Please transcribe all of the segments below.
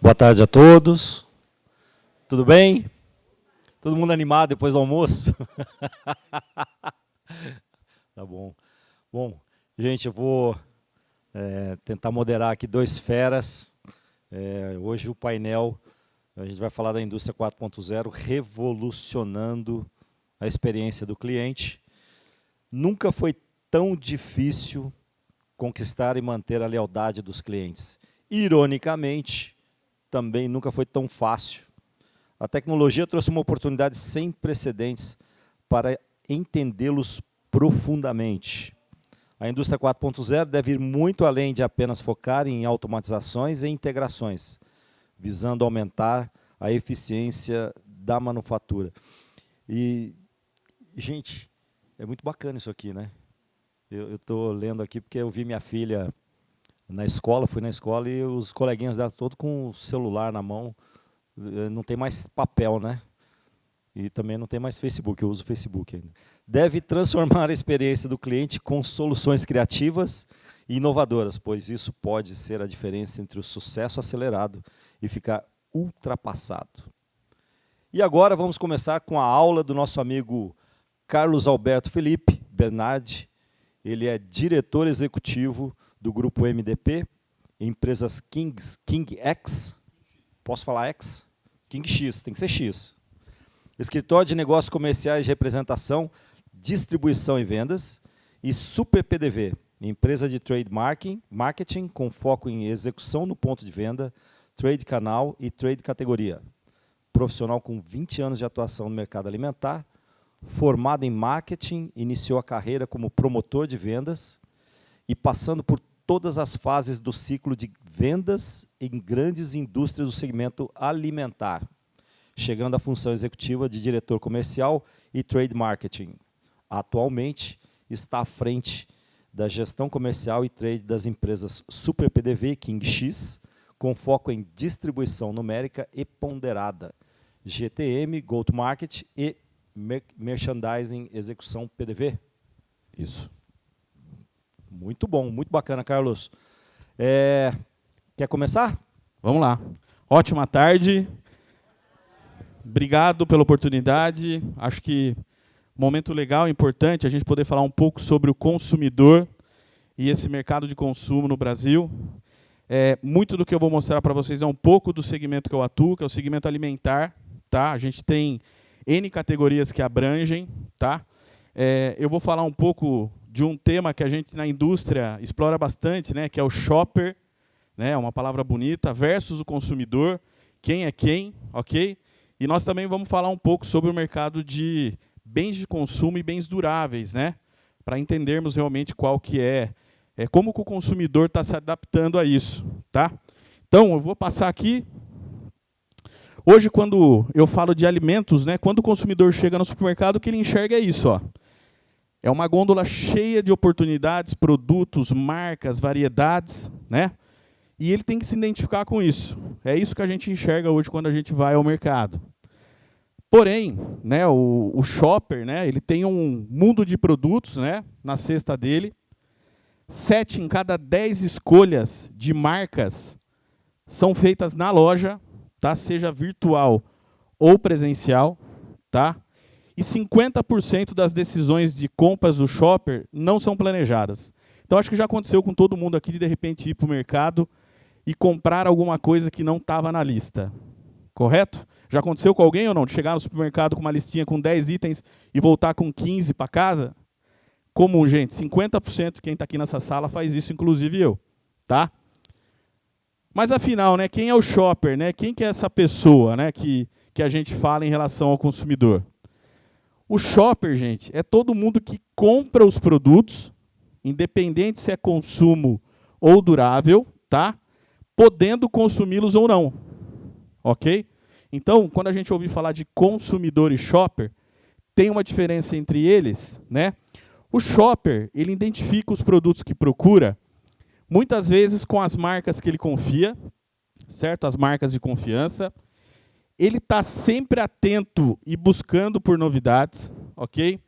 Boa tarde a todos. Tudo bem? Todo mundo animado depois do almoço? Tá bom. Bom, gente, eu vou tentar moderar aqui dois feras. Hoje o painel, a gente vai falar da indústria 4.0, revolucionando a experiência do cliente. Nunca foi tão difícil conquistar e manter a lealdade dos clientes. Ironicamente, também nunca foi tão fácil. A tecnologia trouxe uma oportunidade sem precedentes para entendê-los profundamente. A indústria 4.0 deve ir muito além de apenas focar em automatizações e integrações, visando aumentar a eficiência da manufatura. E, gente, é muito bacana isso aqui, né? Eu estou lendo aqui porque eu vi minha filha na escola, fui na escola e os coleguinhas dela todos com o celular na mão. Não tem mais papel, né? E também não tem mais Facebook, eu uso o Facebook ainda. Deve transformar a experiência do cliente com soluções criativas e inovadoras, pois isso pode ser a diferença entre o sucesso acelerado e ficar ultrapassado. E agora vamos começar com a aula do nosso amigo Carlos Alberto Felipe Bernardi. Ele é diretor executivo do Grupo MDP, empresas King X, posso falar X? King X, tem que ser X. Escritório de Negócios Comerciais de Representação, Distribuição e Vendas, e Super PDV, empresa de trade marketing com foco em execução no ponto de venda, trade canal e trade categoria. Profissional com 20 anos de atuação no mercado alimentar, formado em marketing, iniciou a carreira como promotor de vendas e passando por todas as fases do ciclo de vendas em grandes indústrias do segmento alimentar, chegando à função executiva de diretor comercial e trade marketing. Atualmente, está à frente da gestão comercial e trade das empresas Super PDV e King X, com foco em distribuição numérica e ponderada, GTM, Go-to-Market e Merchandising, execução PDV. Isso. Muito bom, muito bacana, Carlos. Quer começar? Vamos lá. Ótima tarde. Obrigado pela oportunidade. Acho que momento legal, importante, a gente poder falar um pouco sobre o consumidor e esse mercado de consumo no Brasil. Muito do que eu vou mostrar para vocês é um pouco do segmento que eu atuo, que é o segmento alimentar. Tá? A gente tem N categorias que abrangem. Tá? Eu vou falar um pouco de um tema que a gente na indústria explora bastante, né, que é o shopper, né, uma palavra bonita, versus o consumidor, quem é quem, ok? E nós também vamos falar um pouco sobre o mercado de bens de consumo e bens duráveis, né, para entendermos realmente qual que como que o consumidor está se adaptando a isso. Tá? Então, eu vou passar aqui. Hoje, quando eu falo de alimentos, né, quando o consumidor chega no supermercado, o que ele enxerga é isso, ó. É uma gôndola cheia de oportunidades, produtos, marcas, variedades, né? E ele tem que se identificar com isso. É isso que a gente enxerga hoje quando a gente vai ao mercado. Porém, né, o shopper, né, ele tem um mundo de produtos, né, na cesta dele. 7 em cada 10 escolhas de marcas são feitas na loja, tá? Seja virtual ou presencial, tá? E 50% das decisões de compras do shopper não são planejadas. Então, acho que já aconteceu com todo mundo aqui de repente ir para o mercado e comprar alguma coisa que não estava na lista. Correto? Já aconteceu com alguém ou não? De chegar no supermercado com uma listinha com 10 itens e voltar com 15 para casa? Comum, gente. 50% de quem está aqui nessa sala faz isso, inclusive eu. Tá? Mas, afinal, né, quem é o shopper? Né? Quem que é essa pessoa, né, que a gente fala em relação ao consumidor? O shopper, gente, é todo mundo que compra os produtos, independente se é consumo ou durável, tá? Podendo consumi-los ou não. Ok? Então, quando a gente ouvir falar de consumidor e shopper, tem uma diferença entre eles, né? O shopper, ele identifica os produtos que procura, muitas vezes com as marcas que ele confia, certo? As marcas de confiança. Ele está sempre atento e buscando por novidades, ok?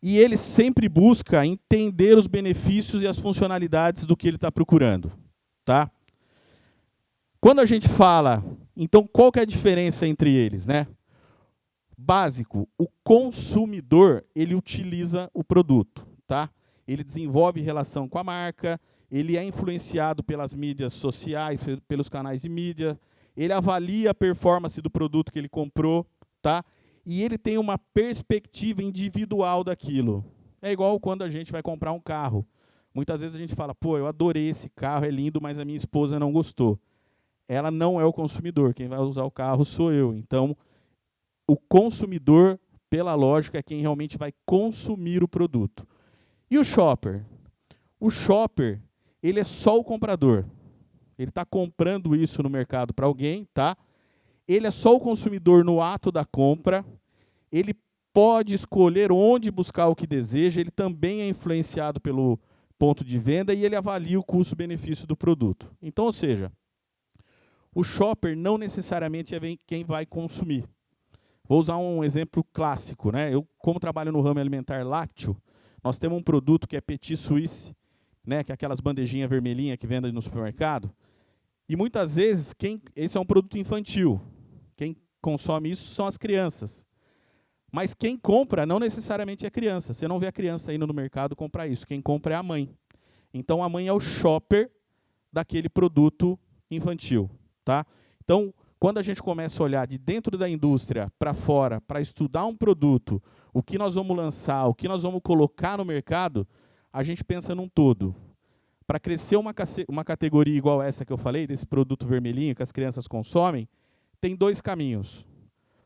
E ele sempre busca entender os benefícios e as funcionalidades do que ele está procurando, tá? Quando a gente fala, então qual que é a diferença entre eles, né? Básico, o consumidor, ele utiliza o produto, tá? Ele desenvolve relação com a marca, ele é influenciado pelas mídias sociais, pelos canais de mídia, ele avalia a performance do produto que ele comprou, tá? E ele tem uma perspectiva individual daquilo. É igual quando a gente vai comprar um carro. Muitas vezes a gente fala, pô, eu adorei esse carro, é lindo, mas a minha esposa não gostou. Ela não é o consumidor, quem vai usar o carro sou eu. Então, o consumidor, pela lógica, é quem realmente vai consumir o produto. E o shopper? O shopper, ele é só o comprador. Ele está comprando isso no mercado para alguém, tá? Ele é só o consumidor no ato da compra. Ele pode escolher onde buscar o que deseja. Ele também é influenciado pelo ponto de venda e ele avalia o custo-benefício do produto. Então, ou seja, o shopper não necessariamente é quem vai consumir. Vou usar um exemplo clássico, né? Eu, como trabalho no ramo alimentar lácteo, nós temos um produto que é Petit Suisse, né? Que é aquelas bandejinhas vermelhinhas que vendem no supermercado. E muitas vezes, esse é um produto infantil. Quem consome isso são as crianças. Mas quem compra não necessariamente é criança. Você não vê a criança indo no mercado comprar isso. Quem compra é a mãe. Então, a mãe é o shopper daquele produto infantil, tá? Então, quando a gente começa a olhar de dentro da indústria para fora, para estudar um produto, o que nós vamos lançar, o que nós vamos colocar no mercado, a gente pensa num todo. Para crescer uma categoria igual essa que eu falei, desse produto vermelhinho que as crianças consomem, tem dois caminhos.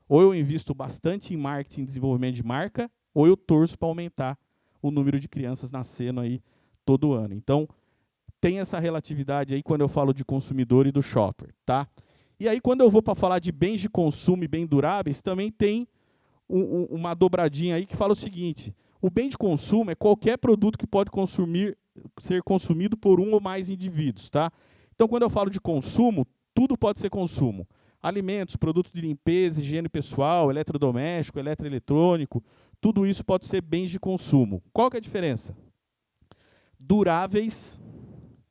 Ou eu invisto bastante em marketing e desenvolvimento de marca, ou eu torço para aumentar o número de crianças nascendo aí todo ano. Então, tem essa relatividade aí quando eu falo de consumidor e do shopper, tá? E aí, quando eu vou para falar de bens de consumo e bem duráveis, também tem uma dobradinha aí que fala o seguinte: o bem de consumo é qualquer produto que pode ser consumido por um ou mais indivíduos, tá? Então, quando eu falo de consumo, tudo pode ser consumo. Alimentos, produtos de limpeza, higiene pessoal, eletrodoméstico, eletroeletrônico, tudo isso pode ser bens de consumo. Qual que é a diferença? Duráveis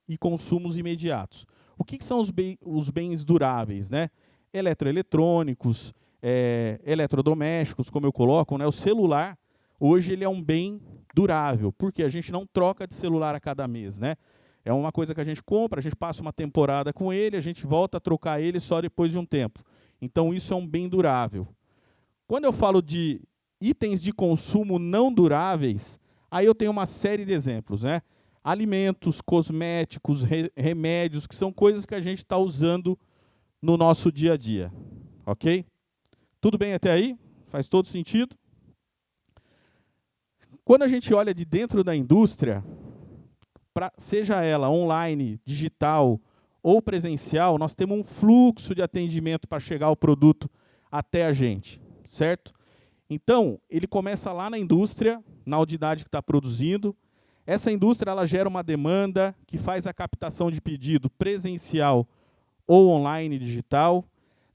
e consumos imediatos. O que são os bens duráveis, né? Eletroeletrônicos, eletrodomésticos, como eu coloco, né? O celular, hoje, ele é um bem durável, porque a gente não troca de celular a cada mês, né? É uma coisa que a gente compra, a gente passa uma temporada com ele, a gente volta a trocar ele só depois de um tempo. Então, isso é um bem durável. Quando eu falo de itens de consumo não duráveis, aí eu tenho uma série de exemplos, né? Alimentos, cosméticos, remédios, que são coisas que a gente está usando no nosso dia a dia. Ok? Tudo bem até aí? Faz todo sentido? Quando a gente olha de dentro da indústria, seja ela online, digital ou presencial, nós temos um fluxo de atendimento para chegar o produto até a gente, certo? Então, ele começa lá na indústria, na unidade que está produzindo. Essa indústria ela gera uma demanda que faz a captação de pedido presencial ou online digital.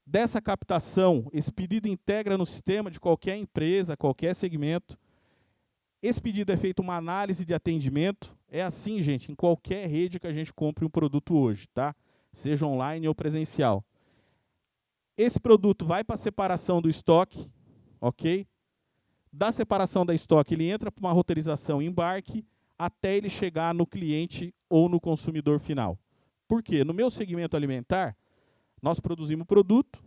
Dessa captação, esse pedido integra no sistema de qualquer empresa, qualquer segmento. Esse pedido é feito uma análise de atendimento. É assim, gente, em qualquer rede que a gente compre um produto hoje, tá? Seja online ou presencial. Esse produto vai para a separação do estoque, ok? Da separação da estoque, ele entra para uma roteirização embarque até ele chegar no cliente ou no consumidor final. Por quê? No meu segmento alimentar, nós produzimos produto,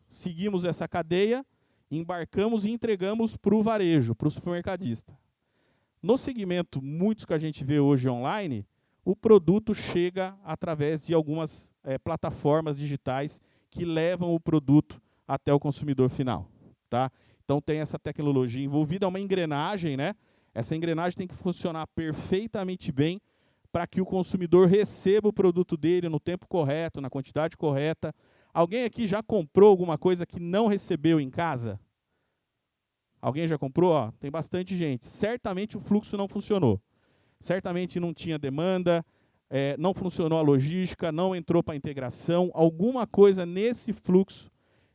seguimos essa cadeia, embarcamos e entregamos para o varejo, para o supermercadista. No segmento, muitos que a gente vê hoje online, o produto chega através de algumas plataformas digitais que levam o produto até o consumidor final, tá? Então tem essa tecnologia envolvida, é uma engrenagem, né? Essa engrenagem tem que funcionar perfeitamente bem para que o consumidor receba o produto dele no tempo correto, na quantidade correta. Alguém aqui já comprou alguma coisa que não recebeu em casa? Alguém já comprou? Ó, tem bastante gente. Certamente o fluxo não funcionou. Certamente não tinha demanda, não funcionou a logística, não entrou para a integração. Alguma coisa nesse fluxo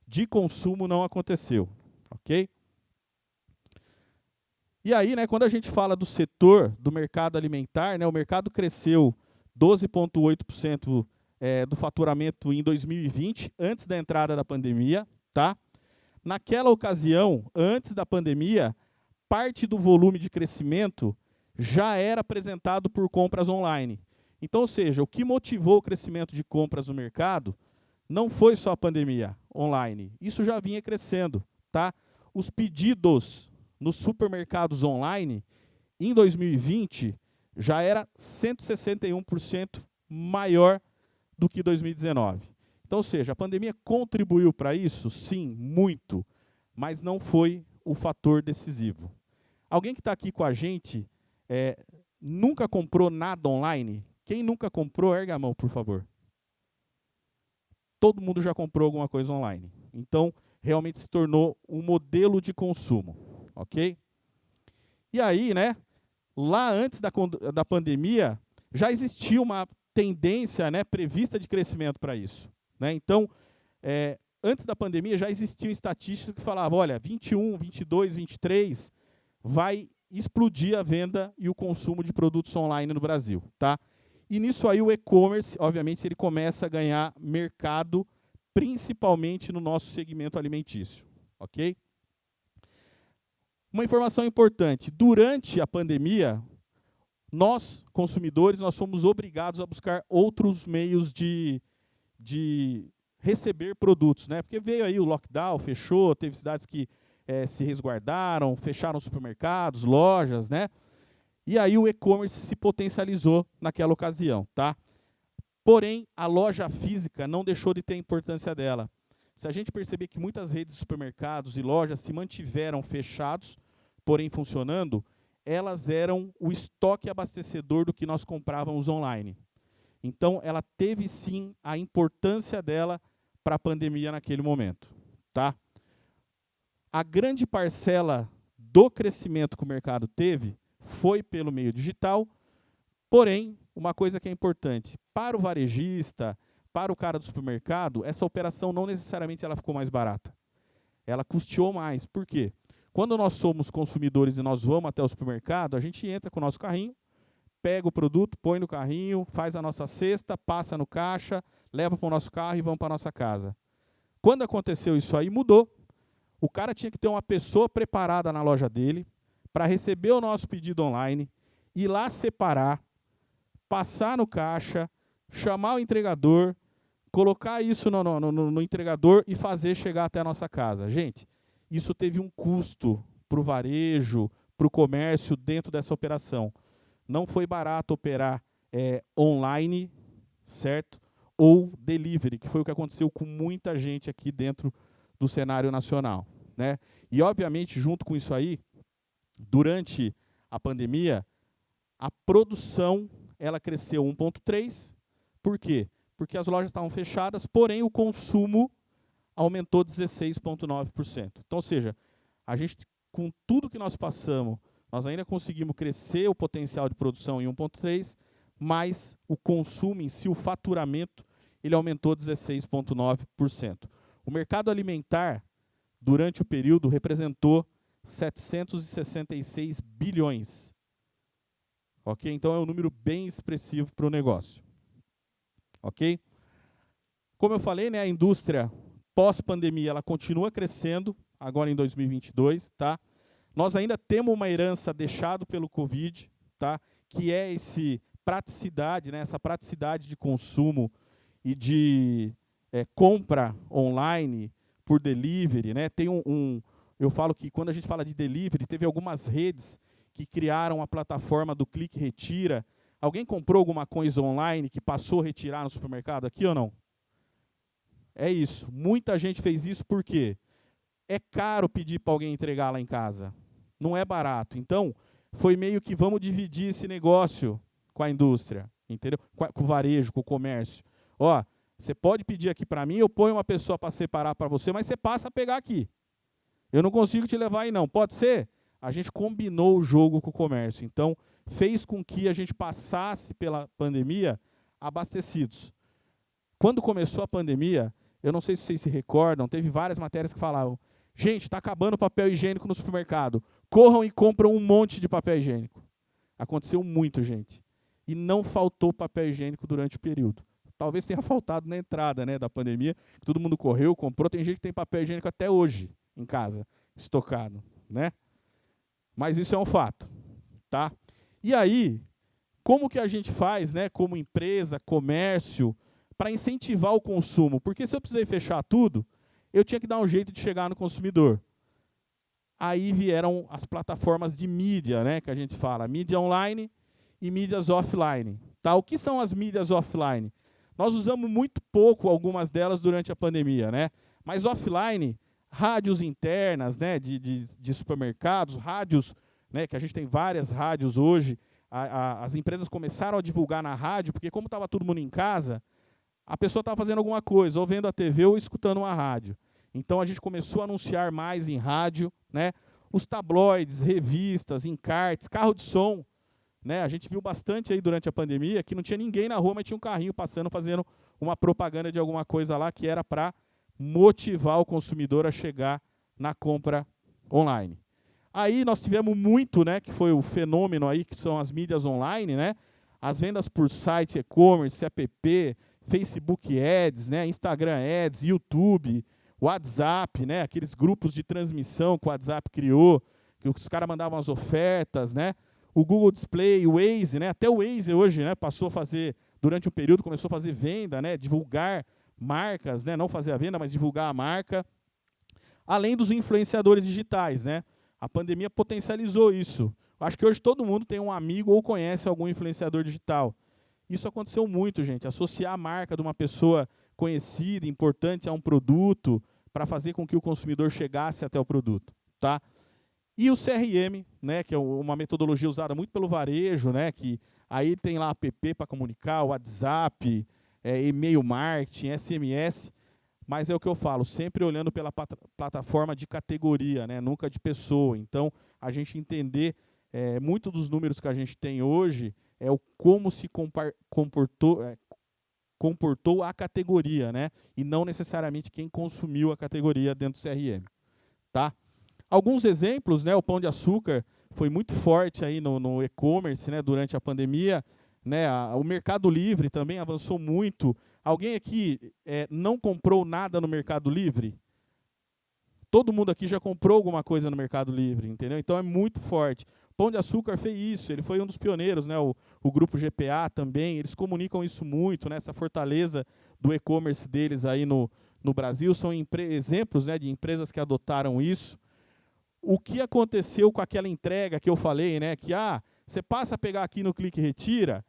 de consumo não aconteceu. Ok? E aí, né, quando a gente fala do setor do mercado alimentar, né, o mercado cresceu 12,8% do faturamento em 2020, antes da entrada da pandemia, tá? Naquela ocasião, antes da pandemia, parte do volume de crescimento já era apresentado por compras online. Então, ou seja, o que motivou o crescimento de compras no mercado não foi só a pandemia online. Isso já vinha crescendo, tá? Os pedidos nos supermercados online, em 2020, já era 161% maior do que 2019. Então, ou seja, a pandemia contribuiu para isso? Sim, muito, mas não foi o fator decisivo. Alguém que está aqui com a gente nunca comprou nada online? Quem nunca comprou, erga a mão, por favor. Todo mundo já comprou alguma coisa online. Então, realmente se tornou um modelo de consumo, ok? E aí, né, lá antes da pandemia, já existia uma tendência, né, prevista de crescimento para isso, né? Então, antes da pandemia já existiam estatísticas que falavam, olha, 21, 22, 23 vai explodir a venda e o consumo de produtos online no Brasil, tá? E nisso aí o e-commerce, obviamente, ele começa a ganhar mercado, principalmente no nosso segmento alimentício, ok? Uma informação importante, durante a pandemia, nós, consumidores, nós fomos obrigados a buscar outros meios de receber produtos, né? Porque veio aí o lockdown, fechou, teve cidades que se resguardaram, fecharam supermercados, lojas, né? E aí o e-commerce se potencializou naquela ocasião, tá? Porém, a loja física não deixou de ter a importância dela. Se a gente perceber que muitas redes de supermercados e lojas se mantiveram fechados, porém funcionando, elas eram o estoque abastecedor do que nós comprávamos online. Então, ela teve sim a importância dela para a pandemia naquele momento, tá? A grande parcela do crescimento que o mercado teve foi pelo meio digital, porém, uma coisa que é importante, para o varejista, para o cara do supermercado, essa operação não necessariamente ela ficou mais barata. Ela custeou mais. Por quê? Quando nós somos consumidores e nós vamos até o supermercado, a gente entra com o nosso carrinho, pega o produto, põe no carrinho, faz a nossa cesta, passa no caixa, leva para o nosso carro e vamos para a nossa casa. Quando aconteceu isso aí, mudou. O cara tinha que ter uma pessoa preparada na loja dele para receber o nosso pedido online, ir lá separar, passar no caixa, chamar o entregador, colocar isso no entregador e fazer chegar até a nossa casa. Gente, isso teve um custo para o varejo, para o comércio dentro dessa operação. Não foi barato operar online, certo? Ou delivery, que foi o que aconteceu com muita gente aqui dentro do cenário nacional, né? E, obviamente, junto com isso aí, durante a pandemia, a produção ela cresceu 1,3%. Por quê? Porque as lojas estavam fechadas, porém o consumo aumentou 16,9%. Então, ou seja, a gente, com tudo que nós passamos, nós ainda conseguimos crescer o potencial de produção em 1,3%, mas o consumo em si, o faturamento, ele aumentou 16,9%. O mercado alimentar, durante o período, representou 766 bilhões. Ok? Então, é um número bem expressivo para o negócio. Ok? Como eu falei, né, a indústria pós-pandemia ela continua crescendo, agora em 2022. Tá? Nós ainda temos uma herança deixada pelo Covid, tá? Que é praticidade, né, essa praticidade de consumo e de compra online por delivery. Né? Tem eu falo que quando a gente fala de delivery, teve algumas redes que criaram a plataforma do Clique Retira. Alguém comprou alguma coisa online que passou a retirar no supermercado aqui ou não? É isso. Muita gente fez isso porque é caro pedir para alguém entregar lá em casa. Não é barato. Então, foi meio que vamos dividir esse negócio com a indústria, entendeu? Com o varejo, com o comércio. Ó, você pode pedir aqui para mim, eu ponho uma pessoa para separar para você, mas você passa a pegar aqui. Eu não consigo te levar aí não. Pode ser? A gente combinou o jogo com o comércio. Então, fez com que a gente passasse pela pandemia abastecidos. Quando começou a pandemia, eu não sei se vocês se recordam, teve várias matérias que falavam, gente, está acabando o papel higiênico no supermercado. Corram e compram um monte de papel higiênico. Aconteceu muito, gente. E não faltou papel higiênico durante o período. talvez tenha faltado na entrada, né, da pandemia, todo mundo correu, comprou, tem gente que tem papel higiênico até hoje em casa, estocado, né? Mas isso é um fato, tá? E aí, como que a gente faz, né, como empresa, comércio, para incentivar o consumo? Porque se eu precisei fechar tudo, eu tinha que dar um jeito de chegar no consumidor. Aí vieram as plataformas de mídia, né, que a gente fala, mídia online e mídias offline. Tá? O que são as mídias offline? Nós usamos muito pouco algumas delas durante a pandemia, né? Mas offline, rádios internas, né, de supermercados, rádios, né, que a gente tem várias rádios hoje, as empresas começaram a divulgar na rádio, porque como estava todo mundo em casa, a pessoa estava fazendo alguma coisa, ou vendo a TV ou escutando uma rádio. Então a gente começou a anunciar mais em rádio, né? Os tabloides, revistas, encartes, carro de som, né? A gente viu bastante aí durante a pandemia que não tinha ninguém na rua, mas tinha um carrinho passando, fazendo uma propaganda de alguma coisa lá que era para motivar o consumidor a chegar na compra online. Aí nós tivemos muito, né, que foi o fenômeno aí, que são as mídias online, né? As vendas por site, e-commerce, app, Facebook Ads, né, Instagram Ads, YouTube, WhatsApp, né, aqueles grupos de transmissão que o WhatsApp criou, que os caras mandavam as ofertas, né? O Google Display, o Waze, né? Até o Waze hoje, né, passou a fazer, durante um período, começou a fazer venda, né, divulgar marcas, né, não fazer a venda, mas divulgar a marca. Além dos influenciadores digitais, né? A pandemia potencializou isso. Acho que hoje todo mundo tem um amigo ou conhece algum influenciador digital. Isso aconteceu muito, gente. Associar a marca de uma pessoa conhecida, importante a um produto, para fazer com que o consumidor chegasse até o produto. Tá? E o CRM, né, que é uma metodologia usada muito pelo varejo, né, que aí tem lá app para comunicar, WhatsApp, e-mail marketing, SMS, mas é o que eu falo, sempre olhando pela plataforma de categoria, né, nunca de pessoa. Então, a gente entender muito dos números que a gente tem hoje é o como se comportou a categoria, né, e não necessariamente quem consumiu a categoria dentro do CRM. Tá? Alguns exemplos, né, o Pão de Açúcar foi muito forte aí no e-commerce, né, durante a pandemia, né, o Mercado Livre também avançou muito. Alguém aqui não comprou nada no Mercado Livre? Todo mundo aqui já comprou alguma coisa no Mercado Livre, entendeu? Então é muito forte. Pão de Açúcar fez isso, ele foi um dos pioneiros, né? O grupo GPA também, eles comunicam isso muito, né? Essa fortaleza do e-commerce deles aí no Brasil, são exemplos, né, de empresas que adotaram isso. O que aconteceu com aquela entrega que eu falei, né? Que você passa a pegar aqui no Clique e Retira,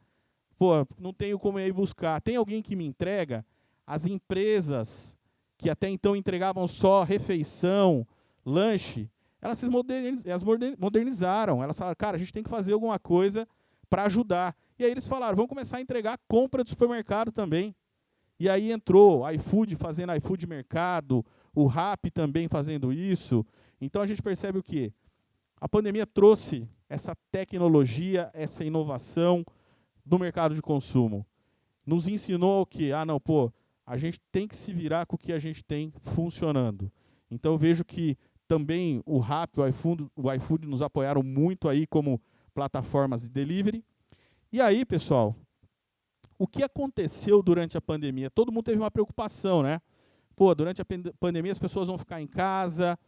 pô, não tenho como ir buscar. Tem alguém que me entrega? As empresas que até então entregavam só refeição, lanche, elas se modernizaram. Elas falaram, cara, a gente tem que fazer alguma coisa para ajudar. E aí eles falaram, vamos começar a entregar compra de supermercado também. E aí entrou a iFood fazendo iFood Mercado, o Rappi também fazendo isso. Então a gente percebe o quê? A pandemia trouxe essa tecnologia, essa inovação do mercado de consumo. Nos ensinou o quê? A gente tem que se virar com o que a gente tem funcionando. Então eu vejo que também o Rappi, o iFood nos apoiaram muito aí como plataformas de delivery. E aí, pessoal, o que aconteceu durante a pandemia? Todo mundo teve uma preocupação, né? Durante a pandemia as pessoas vão ficar em casa,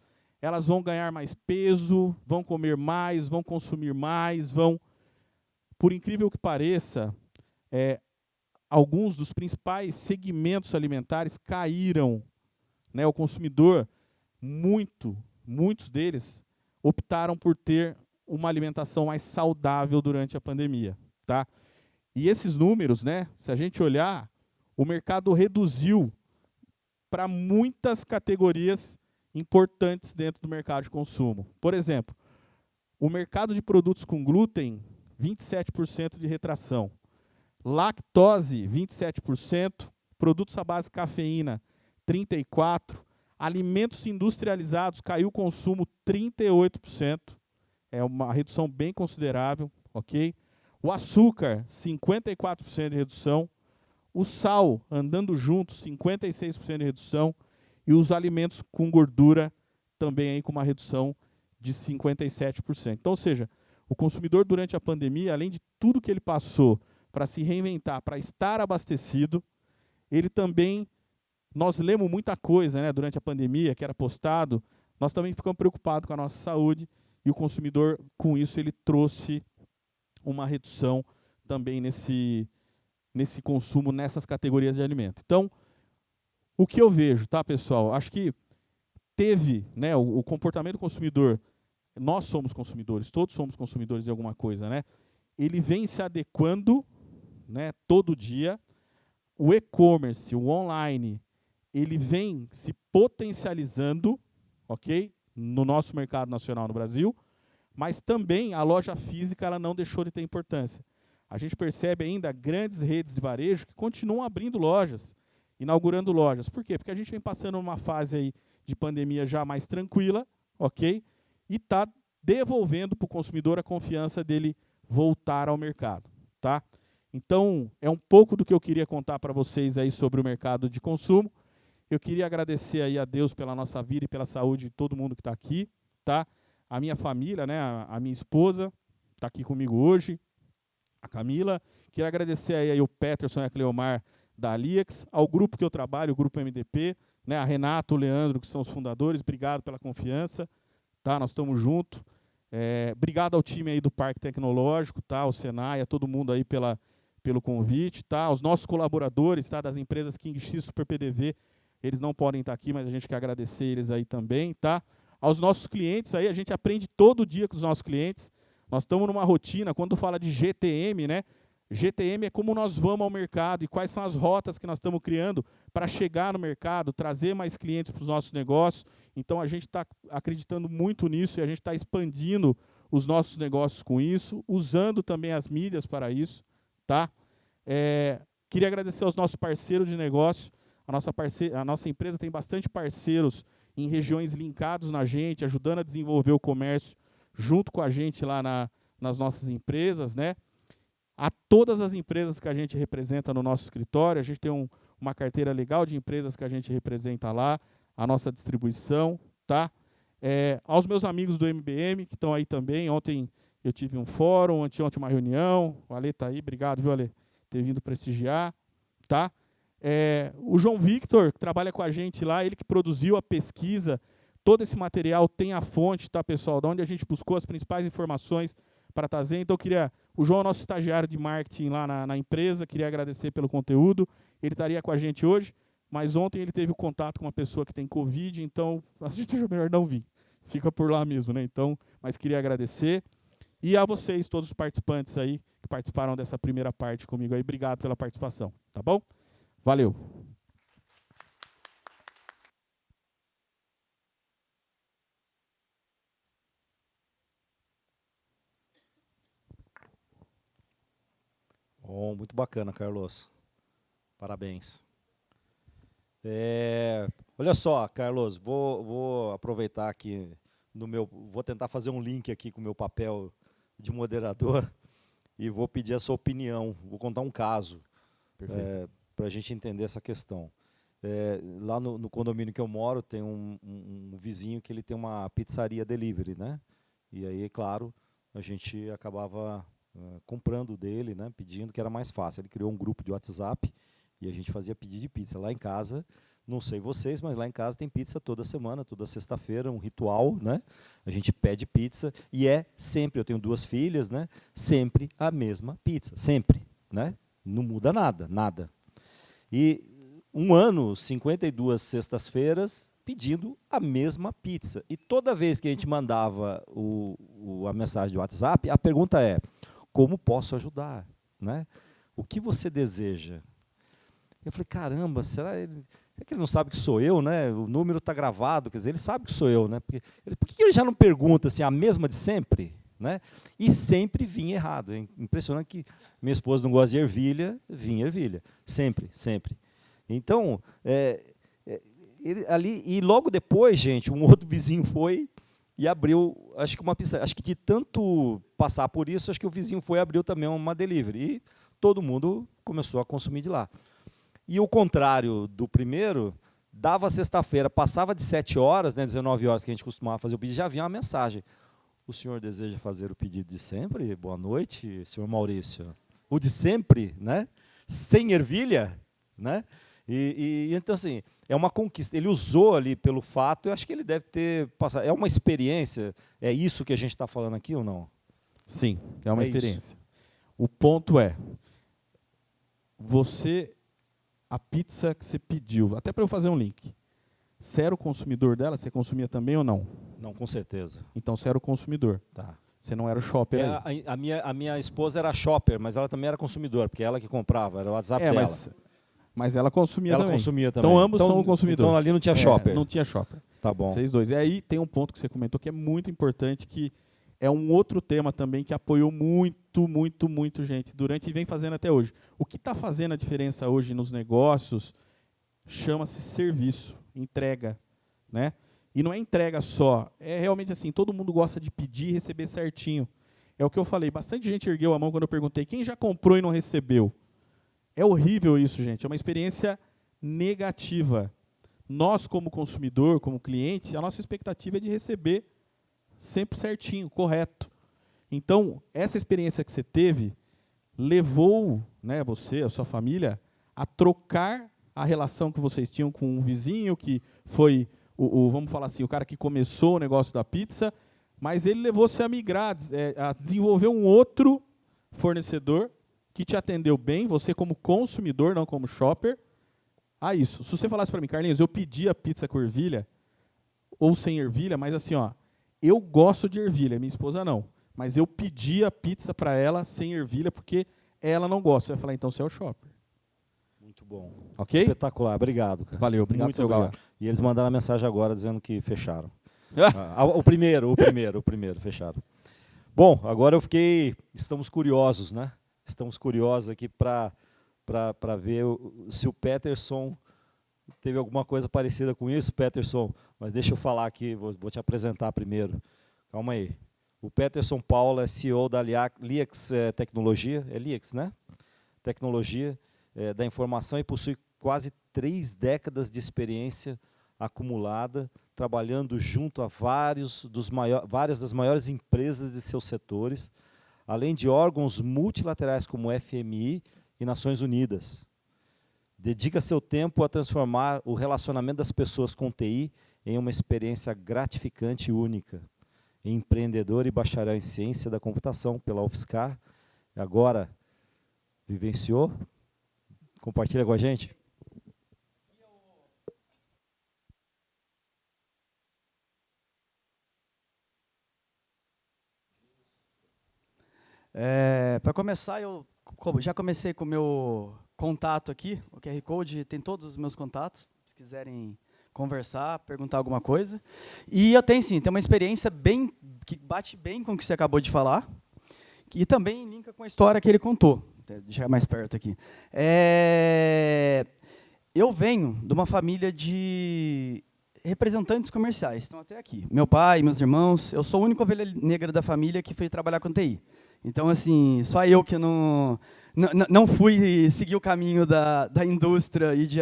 elas vão ganhar mais peso, vão comer mais, vão consumir mais, Por incrível que pareça, alguns dos principais segmentos alimentares caíram, né? O consumidor, muitos deles optaram por ter uma alimentação mais saudável durante a pandemia, tá? E esses números, né, se a gente olhar, o mercado reduziu para muitas categorias importantes dentro do mercado de consumo. Por exemplo, o mercado de produtos com glúten, 27% de retração. Lactose, 27%. Produtos à base de cafeína, 34%. Alimentos industrializados, caiu o consumo 38%. É uma redução bem considerável, ok? O açúcar, 54% de redução. O sal, andando junto, 56% de redução. E os alimentos com gordura, também aí com uma redução de 57%. Então, ou seja, o consumidor durante a pandemia, além de tudo que ele passou para se reinventar, para estar abastecido, ele também, nós lemos muita coisa, né, durante a pandemia, que era postado, nós também ficamos preocupados com a nossa saúde, e o consumidor, com isso, ele trouxe uma redução também nesse consumo, nessas categorias de alimento. Então, o que eu vejo, tá, pessoal? Acho que teve, né, o comportamento do consumidor, nós somos consumidores, todos somos consumidores de alguma coisa, né? Ele vem se adequando, né, todo dia. O e-commerce, o online, ele vem se potencializando, ok? No nosso mercado nacional no Brasil, mas também a loja física ela não deixou de ter importância. A gente percebe ainda grandes redes de varejo que continuam abrindo lojas, inaugurando lojas. Por quê? Porque a gente vem passando uma fase aí de pandemia já mais tranquila, ok? E está devolvendo para o consumidor a confiança dele voltar ao mercado, tá? Então, é um pouco do que eu queria contar para vocês aí sobre o mercado de consumo. Eu queria agradecer aí a Deus pela nossa vida e pela saúde de todo mundo que está aqui, tá? A minha família, né, a minha esposa está aqui comigo hoje, a Camila. Queria agradecer aí o Peterson e a Cleomar da Aliex, ao grupo que eu trabalho, o Grupo MDP, né, a Renata, o Leandro, que são os fundadores, obrigado pela confiança, tá? Nós estamos juntos. Obrigado ao time aí do Parque Tecnológico, tá? Ao Senai, a todo mundo aí pelo convite, tá? Aos nossos colaboradores, tá? Das empresas King X, Super PDV, eles não podem estar aqui, mas a gente quer agradecer eles aí também, tá? Aos nossos clientes aí, a gente aprende todo dia com os nossos clientes. Nós estamos numa rotina, quando fala de GTM, né? GTM é como nós vamos ao mercado e quais são as rotas que nós estamos criando para chegar no mercado, trazer mais clientes para os nossos negócios. Então, a gente está acreditando muito nisso e a gente está expandindo os nossos negócios com isso, usando também as mídias para isso, tá? Queria agradecer aos nossos parceiros de negócio. A nossa empresa tem bastante parceiros em regiões linkados na gente, ajudando a desenvolver o comércio junto com a gente lá nas nossas empresas, né? A todas as empresas que a gente representa no nosso escritório, a gente tem uma carteira legal de empresas que a gente representa lá, a nossa distribuição, tá? Aos meus amigos do MBM, que estão aí também, ontem eu tive um fórum, anteontem uma reunião, o Ale está aí, obrigado, viu, Ale, ter vindo prestigiar, tá? O João Victor, que trabalha com a gente lá, ele que produziu a pesquisa, todo esse material tem a fonte, tá, pessoal, de onde a gente buscou as principais informações para trazer. Então, o João é nosso estagiário de marketing lá na empresa, queria agradecer pelo conteúdo. Ele estaria com a gente hoje, mas ontem ele teve o contato com uma pessoa que tem Covid, então a gente achou melhor não vir. Fica por lá mesmo, né? Então, mas queria agradecer. E a vocês, todos os participantes aí, que participaram dessa primeira parte comigo aí, obrigado pela participação, tá bom? Valeu! Bom, muito bacana, Carlos. Parabéns. Olha só, Carlos, vou aproveitar aqui vou tentar fazer um link aqui com o meu papel de moderador e vou pedir a sua opinião. Vou contar um caso para a gente entender essa questão. Lá no condomínio que eu moro tem um vizinho que ele tem uma pizzaria delivery, né? E aí, claro, a gente acabava comprando dele, né, pedindo, que era mais fácil. Ele criou um grupo de WhatsApp e a gente fazia pedido de pizza. Lá em casa, não sei vocês, mas lá em casa tem pizza toda semana, toda sexta-feira, um ritual, né? A gente pede pizza e sempre, eu tenho 2 filhas, né? Sempre a mesma pizza, sempre, né? Não muda nada, nada. E um ano, 52 sextas-feiras, pedindo a mesma pizza. E toda vez que a gente mandava a mensagem do WhatsApp, a pergunta é: como posso ajudar? Né? O que você deseja? Eu falei, caramba, será que ele não sabe que sou eu? Né? O número está gravado, quer dizer, ele sabe que sou eu. Né? Por que ele já não pergunta assim, a mesma de sempre? Né? E sempre vinha errado. É impressionante que minha esposa não gosta de ervilha, vinha ervilha. Sempre, sempre. Então, e logo depois, gente, um outro vizinho foi e abriu, acho que uma pizza. Acho que de tanto passar por isso, acho que o vizinho foi e abriu também uma delivery. E todo mundo começou a consumir de lá. E o contrário do primeiro, dava sexta-feira, passava de 7 horas, né, 19 horas que a gente costumava fazer o pedido, já vinha uma mensagem. O senhor deseja fazer o pedido de sempre? Boa noite, senhor Maurício. O de sempre, né? Sem ervilha, né? Então, assim, é uma conquista. Ele usou ali pelo fato, eu acho que ele deve ter passado. É uma experiência, é isso que a gente está falando aqui ou não? Sim, é uma É experiência. O ponto é, a pizza que você pediu, até para eu fazer um link, você era o consumidor dela, você consumia também ou não? Não, com certeza. Então você era o consumidor. Tá. Você não era o shopper aí. A minha esposa era shopper, mas ela também era consumidora, porque ela que comprava, era o WhatsApp dela. Mas ela consumia Ela também. consumia também. Então ambos são o consumidor. Então ali não tinha shopper. Não tinha shopper. Tá bom. Vocês dois. E aí tem um ponto que você comentou que é muito importante, que é um outro tema também que apoiou muito gente durante e vem fazendo até hoje. O que está fazendo a diferença hoje nos negócios chama-se serviço, entrega, né? E não é entrega só, é realmente assim, todo mundo gosta de pedir e receber certinho. É o que eu falei, bastante gente ergueu a mão quando eu perguntei, quem já comprou e não recebeu? É horrível isso, gente, é uma experiência negativa. Nós, como consumidor, como cliente, a nossa expectativa é de receber sempre certinho, correto. Então, essa experiência que você teve levou, né, você, a sua família, a trocar a relação que vocês tinham com um vizinho, que foi, vamos falar assim, o cara que começou o negócio da pizza, mas ele levou-se a migrar, a desenvolver um outro fornecedor que te atendeu bem, você como consumidor, não como shopper, a isso. Se você falasse para mim, Carlinhos, eu pedi a pizza com ervilha, ou sem ervilha, mas assim, ó, eu gosto de ervilha, minha esposa não, mas eu pedi a pizza para ela sem ervilha porque ela não gosta. Você vai falar, então você é o shopper. Muito bom. Ok? Espetacular, obrigado, cara. Valeu, obrigado, Muito seu obrigado. Galo. E eles mandaram a mensagem agora dizendo que fecharam. O primeiro, fecharam. Bom, agora estamos curiosos, né? Estamos curiosos aqui para ver se o Peterson teve alguma coisa parecida com isso, Peterson. Mas deixa eu falar aqui, vou te apresentar primeiro. Calma aí. O Peterson Paulo é CEO da Liax Tecnologia, é Liax, né? Tecnologia da informação, e possui quase 3 décadas de experiência acumulada, trabalhando junto a várias das maiores empresas de seus setores, além de órgãos multilaterais como FMI e Nações Unidas. Dedica seu tempo a transformar o relacionamento das pessoas com TI em uma experiência gratificante e única. Empreendedor e bacharel em ciência da computação pela UFSCar. Agora, vivenciou? Compartilha com a gente. Para começar, eu já comecei com o meu contato aqui, o QR Code tem todos os meus contatos, se quiserem conversar, perguntar alguma coisa. E eu tenho sim, tem uma experiência que bate bem com o que você acabou de falar, e também linka com a história que ele contou. Deixa mais perto aqui. Eu venho de uma família de representantes comerciais, estão até aqui. Meu pai, meus irmãos, eu sou a única ovelha negra da família que foi trabalhar com TI. Então, assim, só eu que não fui seguir o caminho da indústria e de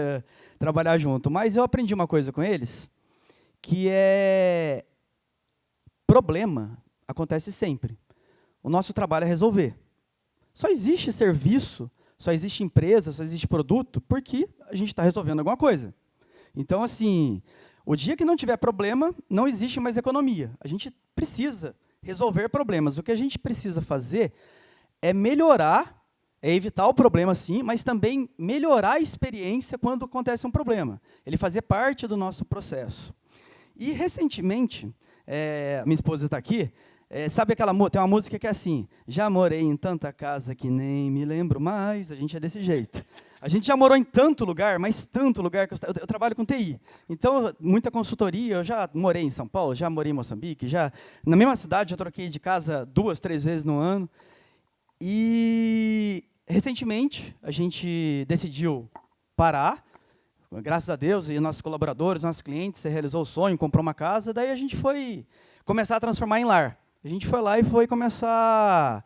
trabalhar junto. Mas eu aprendi uma coisa com eles, que é problema acontece sempre. O nosso trabalho é resolver. Só existe serviço, só existe empresa, só existe produto, porque a gente está resolvendo alguma coisa. Então, assim, o dia que não tiver problema, não existe mais economia. A gente precisa resolver problemas. O que a gente precisa fazer é melhorar, é evitar o problema, sim, mas também melhorar a experiência quando acontece um problema. Ele fazer parte do nosso processo. E, recentemente, minha esposa está aqui, sabe tem uma música que é assim, já morei em tanta casa que nem me lembro mais, a gente é desse jeito. A gente já morou em tanto lugar, mas tanto lugar, que eu trabalho com TI. Então, muita consultoria, eu já morei em São Paulo, já morei em Moçambique, na mesma cidade, já troquei de casa 2, 3 vezes no ano. E, recentemente, a gente decidiu parar, graças a Deus, e nossos colaboradores, nossos clientes, você realizou o sonho, comprou uma casa, daí a gente foi começar a transformar em lar. A gente foi lá e foi começar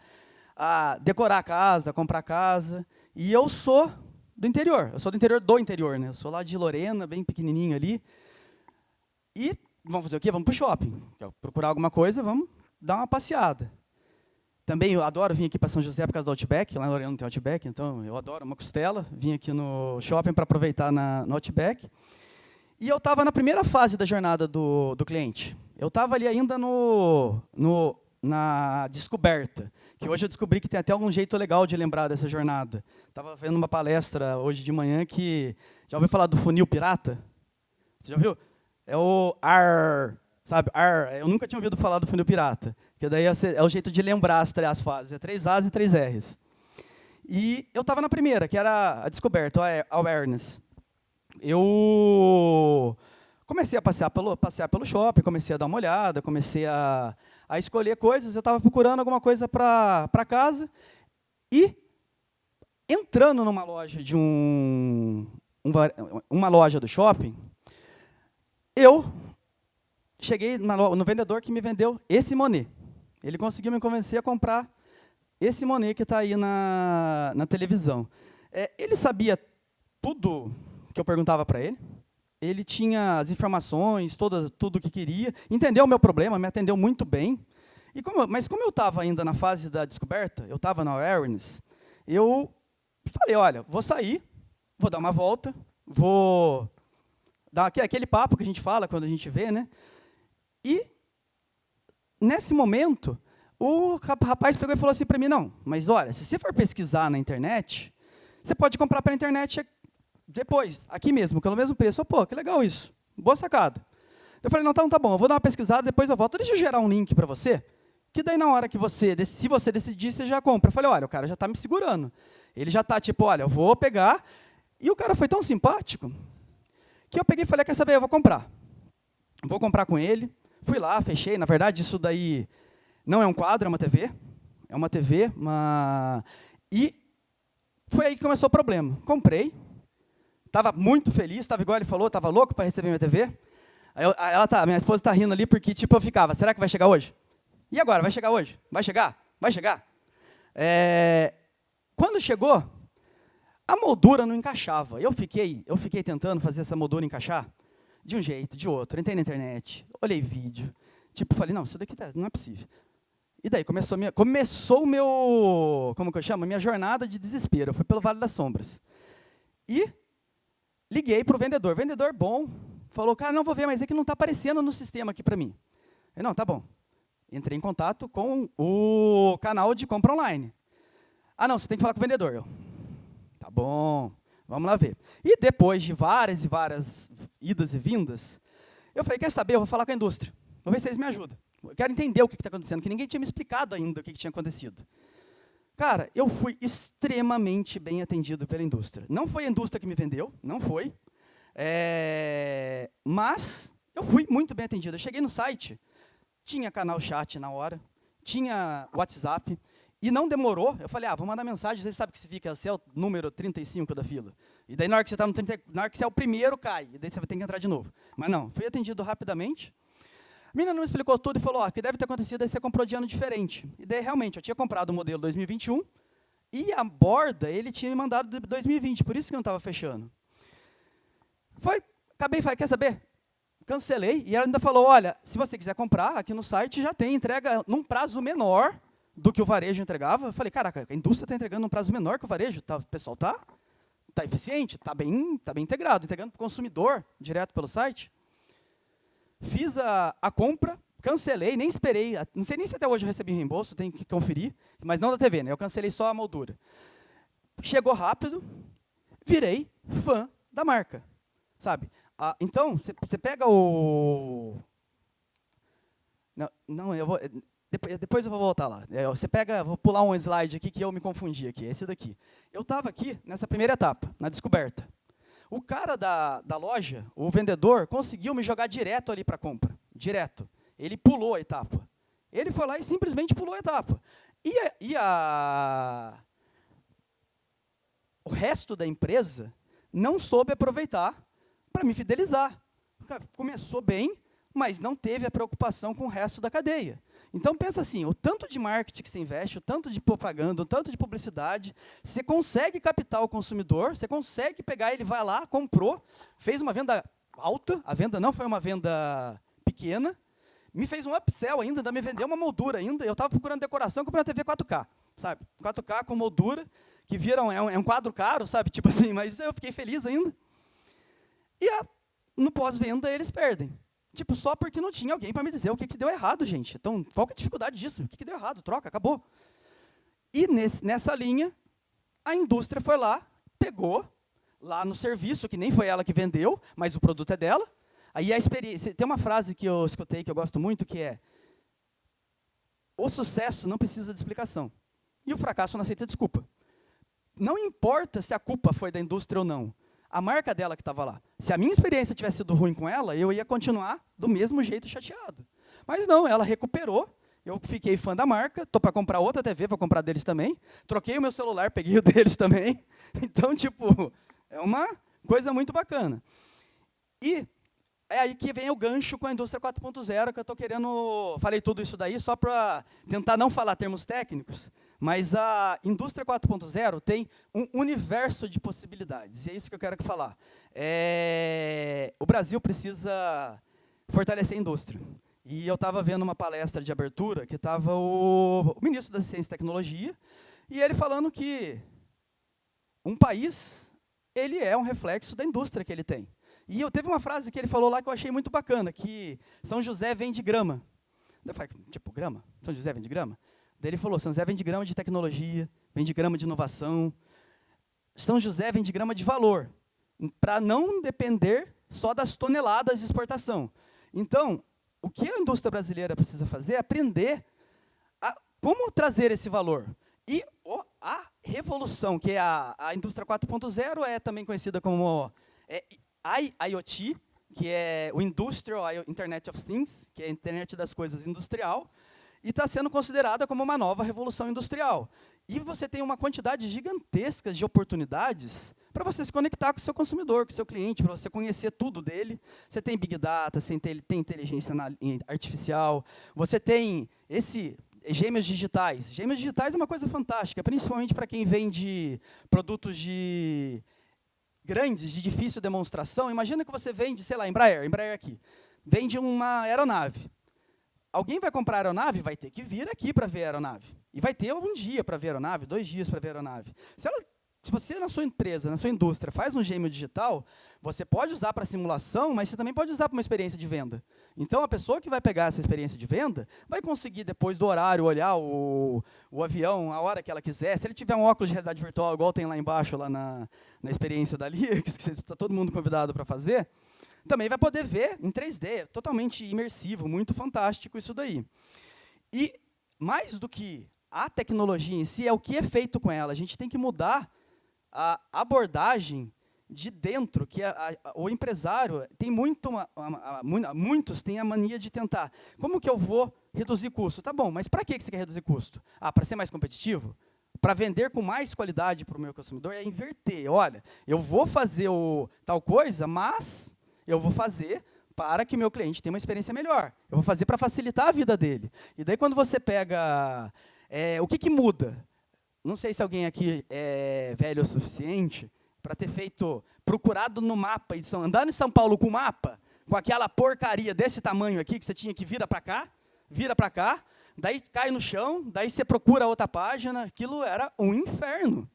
a decorar a casa, comprar casa. E eu sou do interior, do interior, né? Eu sou lá de Lorena, bem pequenininho ali. E vamos fazer o quê? Vamos para o shopping. Procurar alguma coisa, vamos dar uma passeada. Também eu adoro vir aqui para São José por causa do Outback. Lá em Lorena não tem Outback, então eu adoro uma costela. Vim aqui no shopping para aproveitar no Outback. E eu estava na primeira fase da jornada do cliente. Eu estava ali ainda na descoberta, que hoje eu descobri que tem até algum jeito legal de lembrar dessa jornada. Estava vendo uma palestra hoje de manhã que... Já ouviu falar do funil pirata? Você já ouviu? É o AR, sabe? AR. Eu nunca tinha ouvido falar do funil pirata, que daí é o jeito de lembrar as fases. É 3 As e 3 Rs. E eu estava na primeira, que era a descoberta, a awareness. Eu comecei a passear pelo shopping, comecei a dar uma olhada, comecei a escolher coisas. Eu estava procurando alguma coisa para casa e entrando numa loja de uma loja do shopping, eu cheguei no vendedor que me vendeu esse Monet. Ele conseguiu me convencer a comprar esse Monet que está aí na televisão. Ele sabia tudo que eu perguntava para ele. Ele tinha as informações, tudo o que queria, entendeu o meu problema, me atendeu muito bem. Mas como eu estava ainda na fase da descoberta, eu estava na awareness, eu falei, olha, vou sair, vou dar uma volta, vou dar aquele papo que a gente fala quando a gente vê, né? E, nesse momento, o rapaz pegou e falou assim para mim, não, mas olha, se você for pesquisar na internet, você pode comprar pela internet depois, aqui mesmo, pelo mesmo preço. Pô, que legal isso, boa sacada. Eu falei, não, tá bom, eu vou dar uma pesquisada, depois eu volto. Deixa eu gerar um link para você, que daí na hora que se você decidir, você já compra. Eu falei, olha, o cara já está me segurando. Ele já está tipo, olha, eu vou pegar. E o cara foi tão simpático, que eu peguei e falei, quer saber, eu vou comprar. Vou comprar com ele. Fui lá, fechei. Na verdade, isso daí não é um quadro, é uma TV. É uma TV. E foi aí que começou o problema. Comprei. Estava muito feliz, estava igual ele falou, estava louco para receber minha TV. Minha esposa está rindo ali porque tipo, eu ficava, será que vai chegar hoje? E agora, vai chegar hoje? Vai chegar? Vai chegar. Quando chegou, a moldura não encaixava. Eu fiquei tentando fazer essa moldura encaixar de um jeito, de outro. Entrei na internet, olhei vídeo. Tipo, falei, não, isso daqui não é possível. E daí começou o meu, como que eu chamo? Minha jornada de desespero. Eu fui pelo Vale das Sombras. E liguei para o vendedor. Vendedor bom. Falou, cara, não vou ver, mas é que não está aparecendo no sistema aqui para mim. Eu, não, tá bom. Entrei em contato com o canal de compra online. Ah, não, você tem que falar com o vendedor. Eu, tá bom, vamos lá ver. E depois de várias e várias idas e vindas, eu falei, quer saber, eu vou falar com a indústria. Vou ver se eles me ajudam. Eu quero entender o que está acontecendo, que ninguém tinha me explicado ainda o que tinha acontecido. Cara, eu fui extremamente bem atendido pela indústria. Não foi a indústria que me vendeu, não foi. Mas eu fui muito bem atendido. Eu cheguei no site, tinha canal chat na hora, tinha WhatsApp, e não demorou. Eu falei, vou mandar mensagem, você sabe que você fica, você é o número 35 da fila. E daí, na hora que você está no 30, na hora que você é o primeiro, cai. E daí você vai ter que entrar de novo. Mas não, fui atendido rapidamente. A menina não me explicou tudo e falou, o que deve ter acontecido é que você comprou de ano diferente. E daí, realmente, eu tinha comprado o modelo 2021, e a borda, ele tinha me mandado de 2020, por isso que não estava fechando. Acabei, quer saber? Cancelei, e ela ainda falou, olha, se você quiser comprar, aqui no site já tem entrega num prazo menor do que o varejo entregava. Eu falei, caraca, a indústria está entregando num prazo menor que o varejo. O pessoal está eficiente, está bem integrado, entregando para o consumidor, direto pelo site. Fiz a compra, cancelei, nem esperei, não sei nem se até hoje eu recebi reembolso, tenho que conferir, mas não da TV, né? Eu cancelei só a moldura. Chegou rápido, virei fã da marca, sabe? Então, você pega o... Não, eu vou... Depois eu vou voltar lá. Você pega, vou pular um slide aqui que eu me confundi aqui, esse daqui. Eu estava aqui nessa primeira etapa, na descoberta. O cara da loja, o vendedor, conseguiu me jogar direto ali para compra. Direto. Ele pulou a etapa. Ele foi lá e simplesmente pulou a etapa. O resto da empresa não soube aproveitar para me fidelizar. Começou bem, mas não teve a preocupação com o resto da cadeia. Então, pensa assim, o tanto de marketing que você investe, o tanto de propaganda, o tanto de publicidade, você consegue captar o consumidor, você consegue pegar, ele vai lá, comprou, fez uma venda alta, a venda não foi uma venda pequena, me fez um upsell ainda me vendeu uma moldura ainda. Eu estava procurando decoração, comprei uma TV 4K, sabe? 4K com moldura, que viram, é um quadro caro, sabe? Tipo assim, mas eu fiquei feliz ainda. E no pós-venda eles perdem. Tipo, só porque não tinha alguém para me dizer o que deu errado, gente. Então, qual que é a dificuldade disso? O que deu errado? Troca, acabou. E nessa linha, a indústria foi lá, pegou, lá no serviço, que nem foi ela que vendeu, mas o produto é dela. Aí a experiência... Tem uma frase que eu escutei, que eu gosto muito, que é: o sucesso não precisa de explicação. E o fracasso não aceita desculpa. Não importa se a culpa foi da indústria ou não. A marca dela que estava lá. Se a minha experiência tivesse sido ruim com ela, eu ia continuar do mesmo jeito chateado. Mas não, ela recuperou. Eu fiquei fã da marca, estou para comprar outra TV, vou comprar deles também. Troquei o meu celular, peguei o deles também. Então, tipo, é uma coisa muito bacana. E é aí que vem o gancho com a indústria 4.0, que eu estou querendo... Falei tudo isso daí só para tentar não falar termos técnicos, mas a indústria 4.0 tem um universo de possibilidades, e é isso que eu quero falar. O Brasil precisa fortalecer a indústria. E eu estava vendo uma palestra de abertura que estava o ministro da Ciência e Tecnologia, e ele falando que um país ele é um reflexo da indústria que ele tem. E teve uma frase que ele falou lá que eu achei muito bacana, que São José vende grama. Eu falei, tipo, grama? São José vende grama? Daí ele falou, São José vende grama de tecnologia, vende grama de inovação. São José vende grama de valor, para não depender só das toneladas de exportação. Então, o que a indústria brasileira precisa fazer é aprender como trazer esse valor. E a revolução, que é a indústria 4.0, é também conhecida como... IoT, que é o Industrial Internet of Things, que é a internet das coisas industrial, e está sendo considerada como uma nova revolução industrial. E você tem uma quantidade gigantesca de oportunidades para você se conectar com o seu consumidor, com o seu cliente, para você conhecer tudo dele. Você tem Big Data, você tem inteligência artificial, você tem gêmeos digitais. Gêmeos digitais é uma coisa fantástica, principalmente para quem vende produtos grandes, de difícil demonstração. Imagina que você vende, sei lá, Embraer aqui, vende uma aeronave. Alguém vai comprar a aeronave, vai ter que vir aqui para ver a aeronave. E vai ter um dia para ver a aeronave, 2 dias para ver a aeronave. Se você, na sua empresa, na sua indústria, faz um gêmeo digital, você pode usar para simulação, mas você também pode usar para uma experiência de venda. Então, a pessoa que vai pegar essa experiência de venda vai conseguir, depois do horário, olhar o avião a hora que ela quiser. Se ele tiver um óculos de realidade virtual, igual tem lá embaixo, lá na experiência dali, que está todo mundo convidado para fazer, também vai poder ver em 3D, totalmente imersivo, muito fantástico isso daí. E, mais do que a tecnologia em si, é o que é feito com ela. A gente tem que mudar a abordagem de dentro, que o empresário tem muitos têm a mania de tentar. Como que eu vou reduzir custo? Tá bom, mas para que você quer reduzir custo? Para ser mais competitivo? Para vender com mais qualidade para o meu consumidor? É inverter. Olha, eu vou fazer tal coisa, mas eu vou fazer para que o meu cliente tenha uma experiência melhor. Eu vou fazer para facilitar a vida dele. E daí, quando você pega... o que muda? Não sei se alguém aqui é velho o suficiente para ter procurado no mapa, andando em São Paulo com o mapa, com aquela porcaria desse tamanho aqui, que você tinha que vira para cá, daí cai no chão, daí você procura outra página, aquilo era um inferno.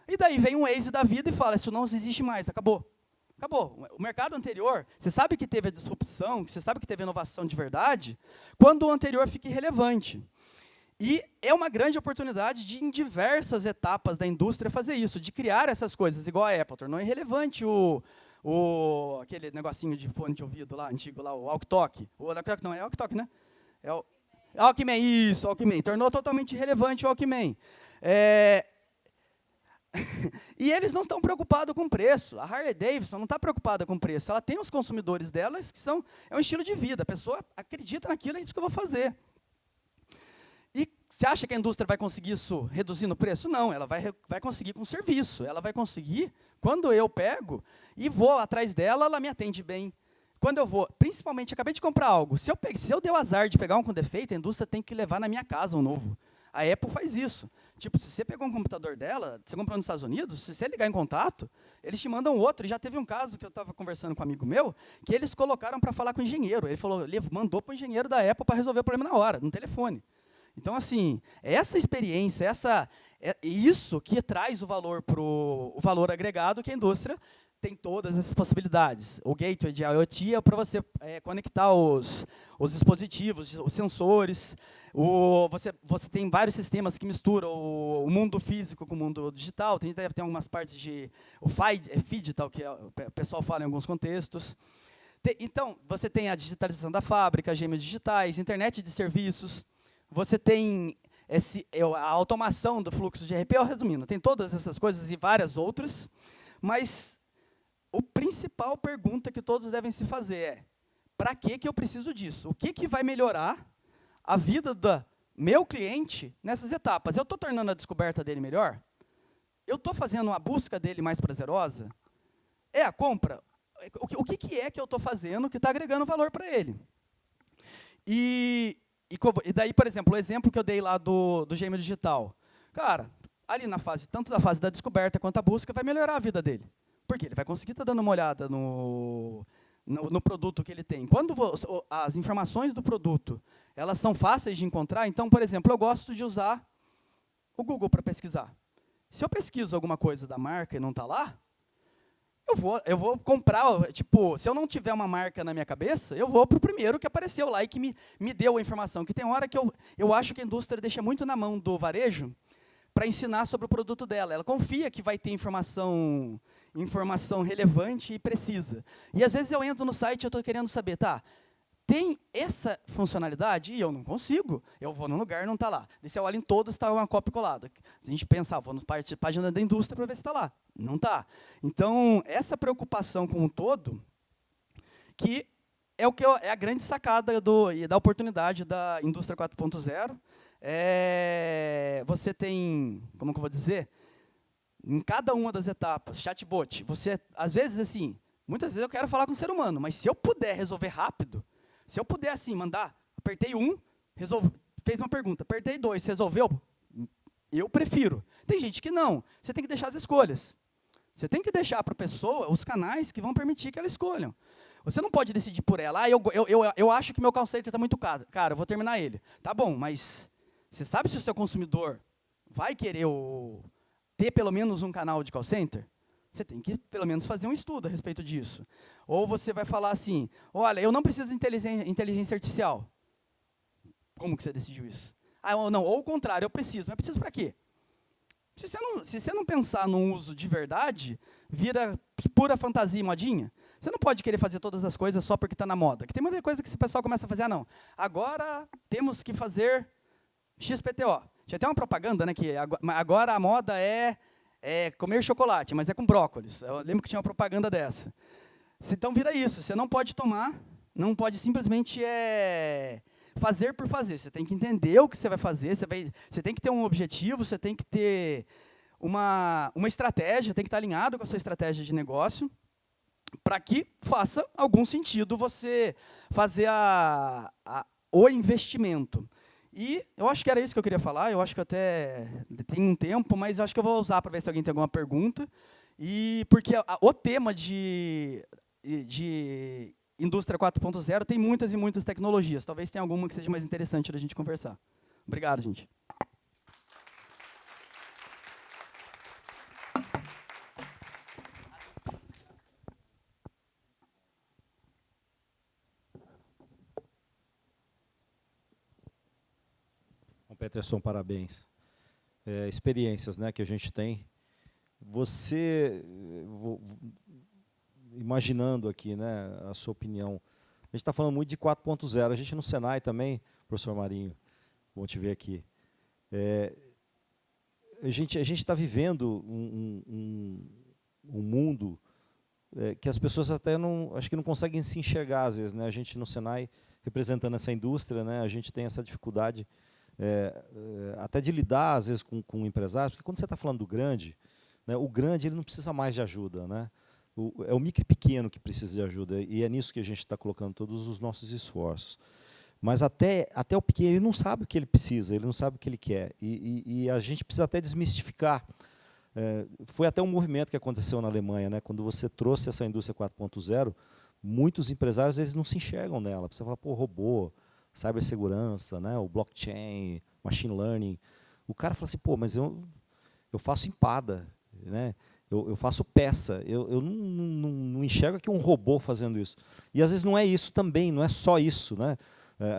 E daí vem um Waze da vida e fala, isso não existe mais, acabou. Acabou. O mercado anterior, você sabe que teve a disrupção, você sabe que teve a inovação de verdade, quando o anterior fica irrelevante. E é uma grande oportunidade de, em diversas etapas da indústria, fazer isso, de criar essas coisas, igual a Apple. Tornou irrelevante aquele negocinho de fone de ouvido lá, antigo, lá, o Walktalk. Não, é Walktalk, né? É o Walkman, isso, Walkman. Tornou totalmente irrelevante o Walkman. E eles não estão preocupados com preço. A Harley Davidson não está preocupada com preço. Ela tem os consumidores delas, que é um estilo de vida. A pessoa acredita naquilo, é isso que eu vou fazer. E você acha que a indústria vai conseguir isso reduzindo o preço? Não, ela vai conseguir com serviço. Ela vai conseguir, quando eu pego e vou atrás dela, ela me atende bem. Quando eu vou, principalmente, acabei de comprar algo. Se eu der o azar de pegar um com defeito, a indústria tem que levar na minha casa um novo. A Apple faz isso. Tipo, se você pegou um computador dela, você comprou nos Estados Unidos, se você ligar em contato, eles te mandam outro. E já teve um caso que eu estava conversando com um amigo meu, que eles colocaram para falar com o engenheiro. Ele falou, mandou para o engenheiro da Apple para resolver o problema na hora, no telefone. Então, assim, essa experiência, isso que traz o valor agregado que a indústria tem todas essas possibilidades. O gateway de IoT é para você conectar os dispositivos, os sensores. Você tem vários sistemas que misturam o mundo físico com o mundo digital. Tem algumas partes de o Phygital, que o pessoal fala em alguns contextos. Então, você tem a digitalização da fábrica, gêmeos digitais, internet de serviços. Você tem a automação do fluxo de RP, resumindo, tem todas essas coisas e várias outras, mas a principal pergunta que todos devem se fazer é, para que eu preciso disso? O que vai melhorar a vida do meu cliente nessas etapas? Eu estou tornando a descoberta dele melhor? Eu estou fazendo a busca dele mais prazerosa? É a compra? O que é que eu estou fazendo que está agregando valor para ele? E daí, por exemplo, o exemplo que eu dei lá do gêmeo digital. Cara, ali tanto na fase da descoberta quanto a busca, vai melhorar a vida dele. Porque ele vai conseguir estar dando uma olhada no produto que ele tem. Quando as informações do produto elas são fáceis de encontrar, então, por exemplo, eu gosto de usar o Google para pesquisar. Se eu pesquiso alguma coisa da marca e não está lá, eu vou comprar, tipo, se eu não tiver uma marca na minha cabeça, eu vou para o primeiro que apareceu lá e que me deu a informação. Que tem hora que eu acho que a indústria deixa muito na mão do varejo para ensinar sobre o produto dela. Ela confia que vai ter informação relevante e precisa. E, às vezes, eu entro no site e estou querendo saber, tem essa funcionalidade? E eu não consigo. Eu vou num lugar e não está lá. E se eu olho em todos, está uma cópia colada. A gente pensa, vou na página da indústria para ver se está lá. Não está. Então, essa preocupação com o todo, que é a grande sacada da oportunidade da indústria 4.0, você tem, como que eu vou dizer, em cada uma das etapas, chatbot, você, às vezes, assim, muitas vezes eu quero falar com o ser humano, mas se eu puder resolver rápido, se eu puder, assim, apertei 1, fez uma pergunta, apertei 2, resolveu, eu prefiro. Tem gente que não, você tem que deixar as escolhas. Você tem que deixar para a pessoa os canais que vão permitir que ela escolha. Você não pode decidir por ela. Eu acho que meu call center está muito caro. Cara, eu vou terminar ele. Tá bom, mas você sabe se o seu consumidor vai querer ter pelo menos um canal de call center? Você tem que, pelo menos, fazer um estudo a respeito disso. Ou você vai falar assim, olha, eu não preciso de inteligência artificial. Como que você decidiu isso? Ou o contrário, eu preciso. Mas preciso para quê? Se você não pensar num uso de verdade, vira pura fantasia e modinha. Você não pode querer fazer todas as coisas só porque está na moda. Que tem muita coisa que esse pessoal começa a fazer, não. Agora temos que fazer XPTO. Tinha até uma propaganda, né, que agora a moda é comer chocolate, mas é com brócolis. Eu lembro que tinha uma propaganda dessa. Então vira isso. Você não pode não pode simplesmente fazer por fazer. Você tem que entender o que você vai fazer, você tem que ter um objetivo, você tem que ter uma estratégia, tem que estar alinhado com a sua estratégia de negócio, para que faça algum sentido você fazer o investimento. E eu acho que era isso que eu queria falar, eu acho que até tem um tempo, mas acho que eu vou usar para ver se alguém tem alguma pergunta. Porque o tema de Indústria 4.0 tem muitas e muitas tecnologias. Talvez tenha alguma que seja mais interessante da gente conversar. Obrigado, gente. Bom, Peterson, parabéns. Experiências, né, que a gente tem. Você, imaginando aqui, né, a sua opinião, a gente está falando muito de 4.0, a gente no Senai também, professor Marinho, bom te ver aqui. A gente está vivendo um mundo que as pessoas até acho que não conseguem se enxergar às vezes, né? A gente no Senai, representando essa indústria, né, a gente tem essa dificuldade até de lidar às vezes com empresários, porque quando você está falando do grande, né, o grande ele não precisa mais de ajuda, né? É o micro e pequeno que precisa de ajuda, e é nisso que a gente está colocando todos os nossos esforços. Mas até o pequeno, ele não sabe o que ele precisa, ele não sabe o que ele quer. E a gente precisa até desmistificar. Foi até um movimento que aconteceu na Alemanha, né? Quando você trouxe essa indústria 4.0, muitos empresários eles não se enxergam nela. Você fala, pô, robô, cibersegurança, né? O blockchain, machine learning. O cara fala assim, pô, mas eu faço empada, né? Eu faço peça, eu não enxergo aqui um robô fazendo isso. E às vezes não é isso também, não é só isso, né?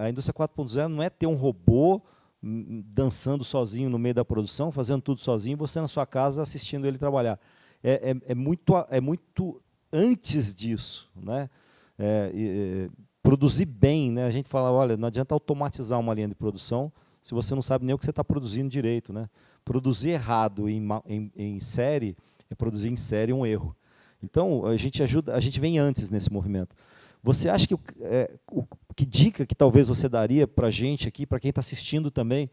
A indústria 4.0 não é ter um robô dançando sozinho no meio da produção, fazendo tudo sozinho, você na sua casa assistindo ele trabalhar. É muito antes disso, né? Produzir bem, né? A gente fala, olha, não adianta automatizar uma linha de produção se você não sabe nem o que você está produzindo direito, né? Produzir errado em série é produzir em série um erro. Então a gente vem antes nesse movimento. Você acha que dica que talvez você daria para a gente aqui, para quem está assistindo também,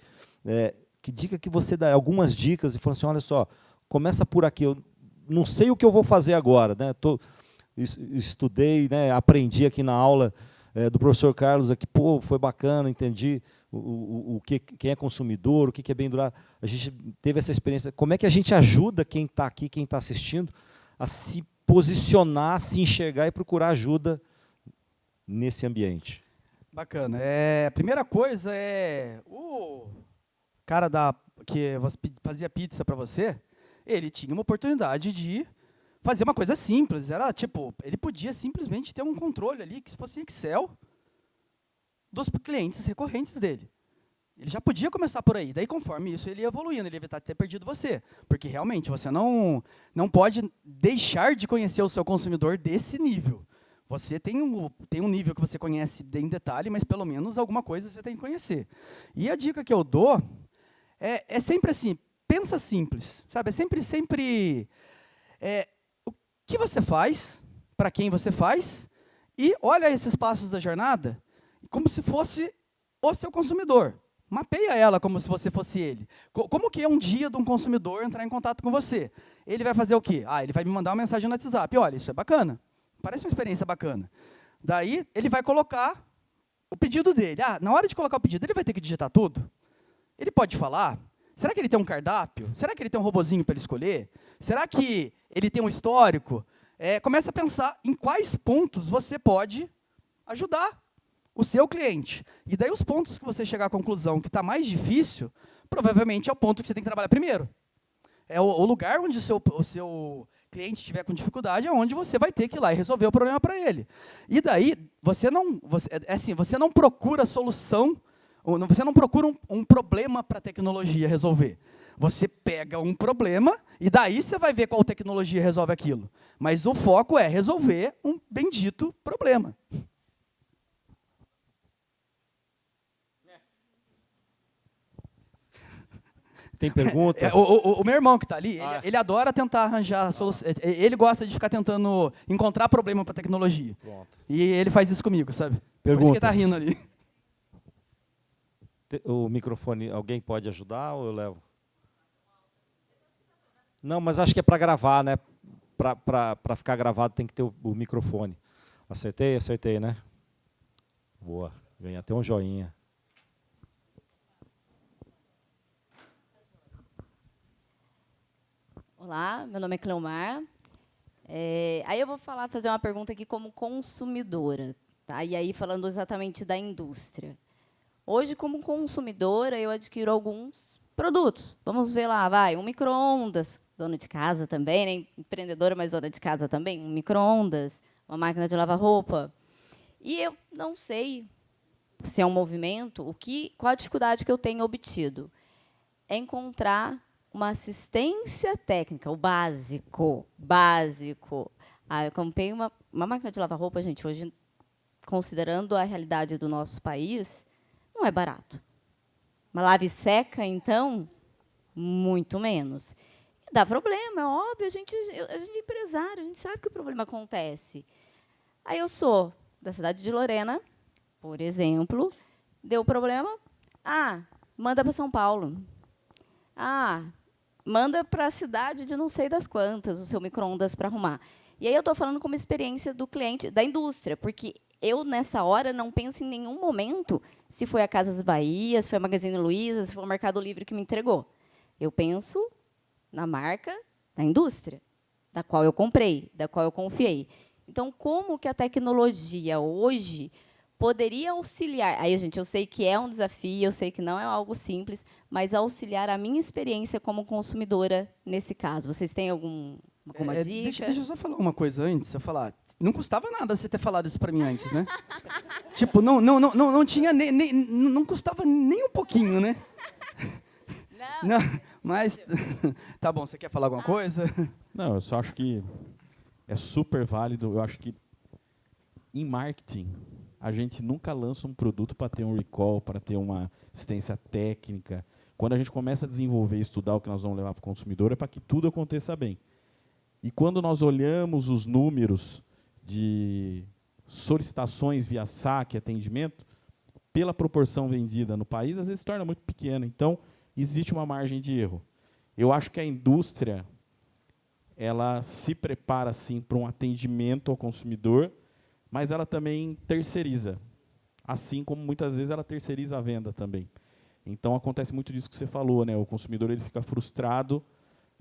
que dica que você dá? Algumas dicas e fala assim, olha só, começa por aqui, eu não sei o que eu vou fazer agora, né? Estudei, né? Aprendi aqui na aula do professor Carlos, aqui, pô, foi bacana, entendi quem é consumidor, o que é bem durável. A gente teve essa experiência. Como é que a gente ajuda quem está aqui, quem está assistindo, a se posicionar, se enxergar e procurar ajuda nesse ambiente? Bacana. A primeira coisa é o cara que fazia pizza para você, ele tinha uma oportunidade de fazer uma coisa simples. Era tipo, ele podia simplesmente ter um controle ali, que se fosse em Excel, dos clientes recorrentes dele. Ele já podia começar por aí. Daí, conforme isso, ele ia evoluindo, ele ia evitar de ter perdido você. Porque, realmente, você não pode deixar de conhecer o seu consumidor desse nível. Você tem um nível que você conhece em detalhe, mas, pelo menos, alguma coisa você tem que conhecer. E a dica que eu dou é sempre assim, pensa simples, sabe? É sempre o que você faz, para quem você faz, e olha esses passos da jornada como se fosse o seu consumidor. Mapeia ela como se você fosse ele. Como que é um dia de um consumidor entrar em contato com você? Ele vai fazer o quê? Ele vai me mandar uma mensagem no WhatsApp. Olha, isso é bacana. Parece uma experiência bacana. Daí, ele vai colocar o pedido dele. Na hora de colocar o pedido, ele vai ter que digitar tudo? Ele pode falar? Será que ele tem um cardápio? Será que ele tem um robozinho para ele escolher? Será que ele tem um histórico? Começa a pensar em quais pontos você pode ajudar o seu cliente. E daí os pontos que você chegar à conclusão que está mais difícil, provavelmente é o ponto que você tem que trabalhar primeiro. É o lugar onde o seu cliente estiver com dificuldade, é onde você vai ter que ir lá e resolver o problema para ele. E daí, você não procura solução, você não procura um problema para a tecnologia resolver. Você pega um problema e daí você vai ver qual tecnologia resolve aquilo. Mas o foco é resolver um bendito problema. Tem pergunta? O meu irmão que está ali, ele adora tentar arranjar solução. Ele gosta de ficar tentando encontrar problema para a tecnologia. Pronto. E ele faz isso comigo, sabe? Perguntas. Por isso que ele está rindo ali. O microfone, alguém pode ajudar ou eu levo? Não, mas acho que é para gravar, né? Para ficar gravado tem que ter o microfone. Acertei? Acertei, né? Boa. Ganhei até um joinha. Olá, meu nome é Cleomar. Aí eu vou fazer uma pergunta aqui como consumidora, tá? E aí falando exatamente da indústria. Hoje, como consumidora, eu adquiro alguns produtos. Vamos ver lá, um micro-ondas, dona de casa também, né? Empreendedora, mas dona de casa também, um micro-ondas, uma máquina de lavar roupa. E eu não sei se é um movimento, qual a dificuldade que eu tenho obtido? É encontrar uma assistência técnica, o básico. Eu comprei uma máquina de lavar roupa, gente, hoje, considerando a realidade do nosso país, não é barato. Uma lave seca, então, muito menos. E dá problema, é óbvio, a gente é empresário, a gente sabe que o problema acontece. Aí eu sou da cidade de Lorena, por exemplo, deu problema, manda para São Paulo. Manda para a cidade de não sei das quantas o seu micro-ondas para arrumar. E aí eu estou falando como experiência do cliente, da indústria, porque eu, nessa hora, não penso em nenhum momento se foi a Casas Bahia, se foi a Magazine Luiza, se foi o Mercado Livre que me entregou. Eu penso na marca, na indústria, da qual eu comprei, da qual eu confiei. Então, como que a tecnologia hoje poderia auxiliar? Aí, gente, eu sei que é um desafio, eu sei que não é algo simples, mas auxiliar a minha experiência como consumidora nesse caso. Vocês têm alguma dica? Deixa eu só falar uma coisa antes. Eu falar, não custava nada você ter falado isso para mim antes, né? Tipo, não tinha não custava nem um pouquinho, né? Não, mas tá bom. Você quer falar alguma coisa? Não, eu só acho que é super válido. Eu acho que em marketing a gente nunca lança um produto para ter um recall, para ter uma assistência técnica. Quando a gente começa a desenvolver e estudar o que nós vamos levar para o consumidor, é para que tudo aconteça bem. E quando nós olhamos os números de solicitações via saque, atendimento, pela proporção vendida no país, às vezes se torna muito pequena. Então, existe uma margem de erro. Eu acho que a indústria ela se prepara sim para um atendimento ao consumidor, mas ela também terceiriza, assim como muitas vezes ela terceiriza a venda também. Então acontece muito disso que você falou, né? O consumidor ele fica frustrado,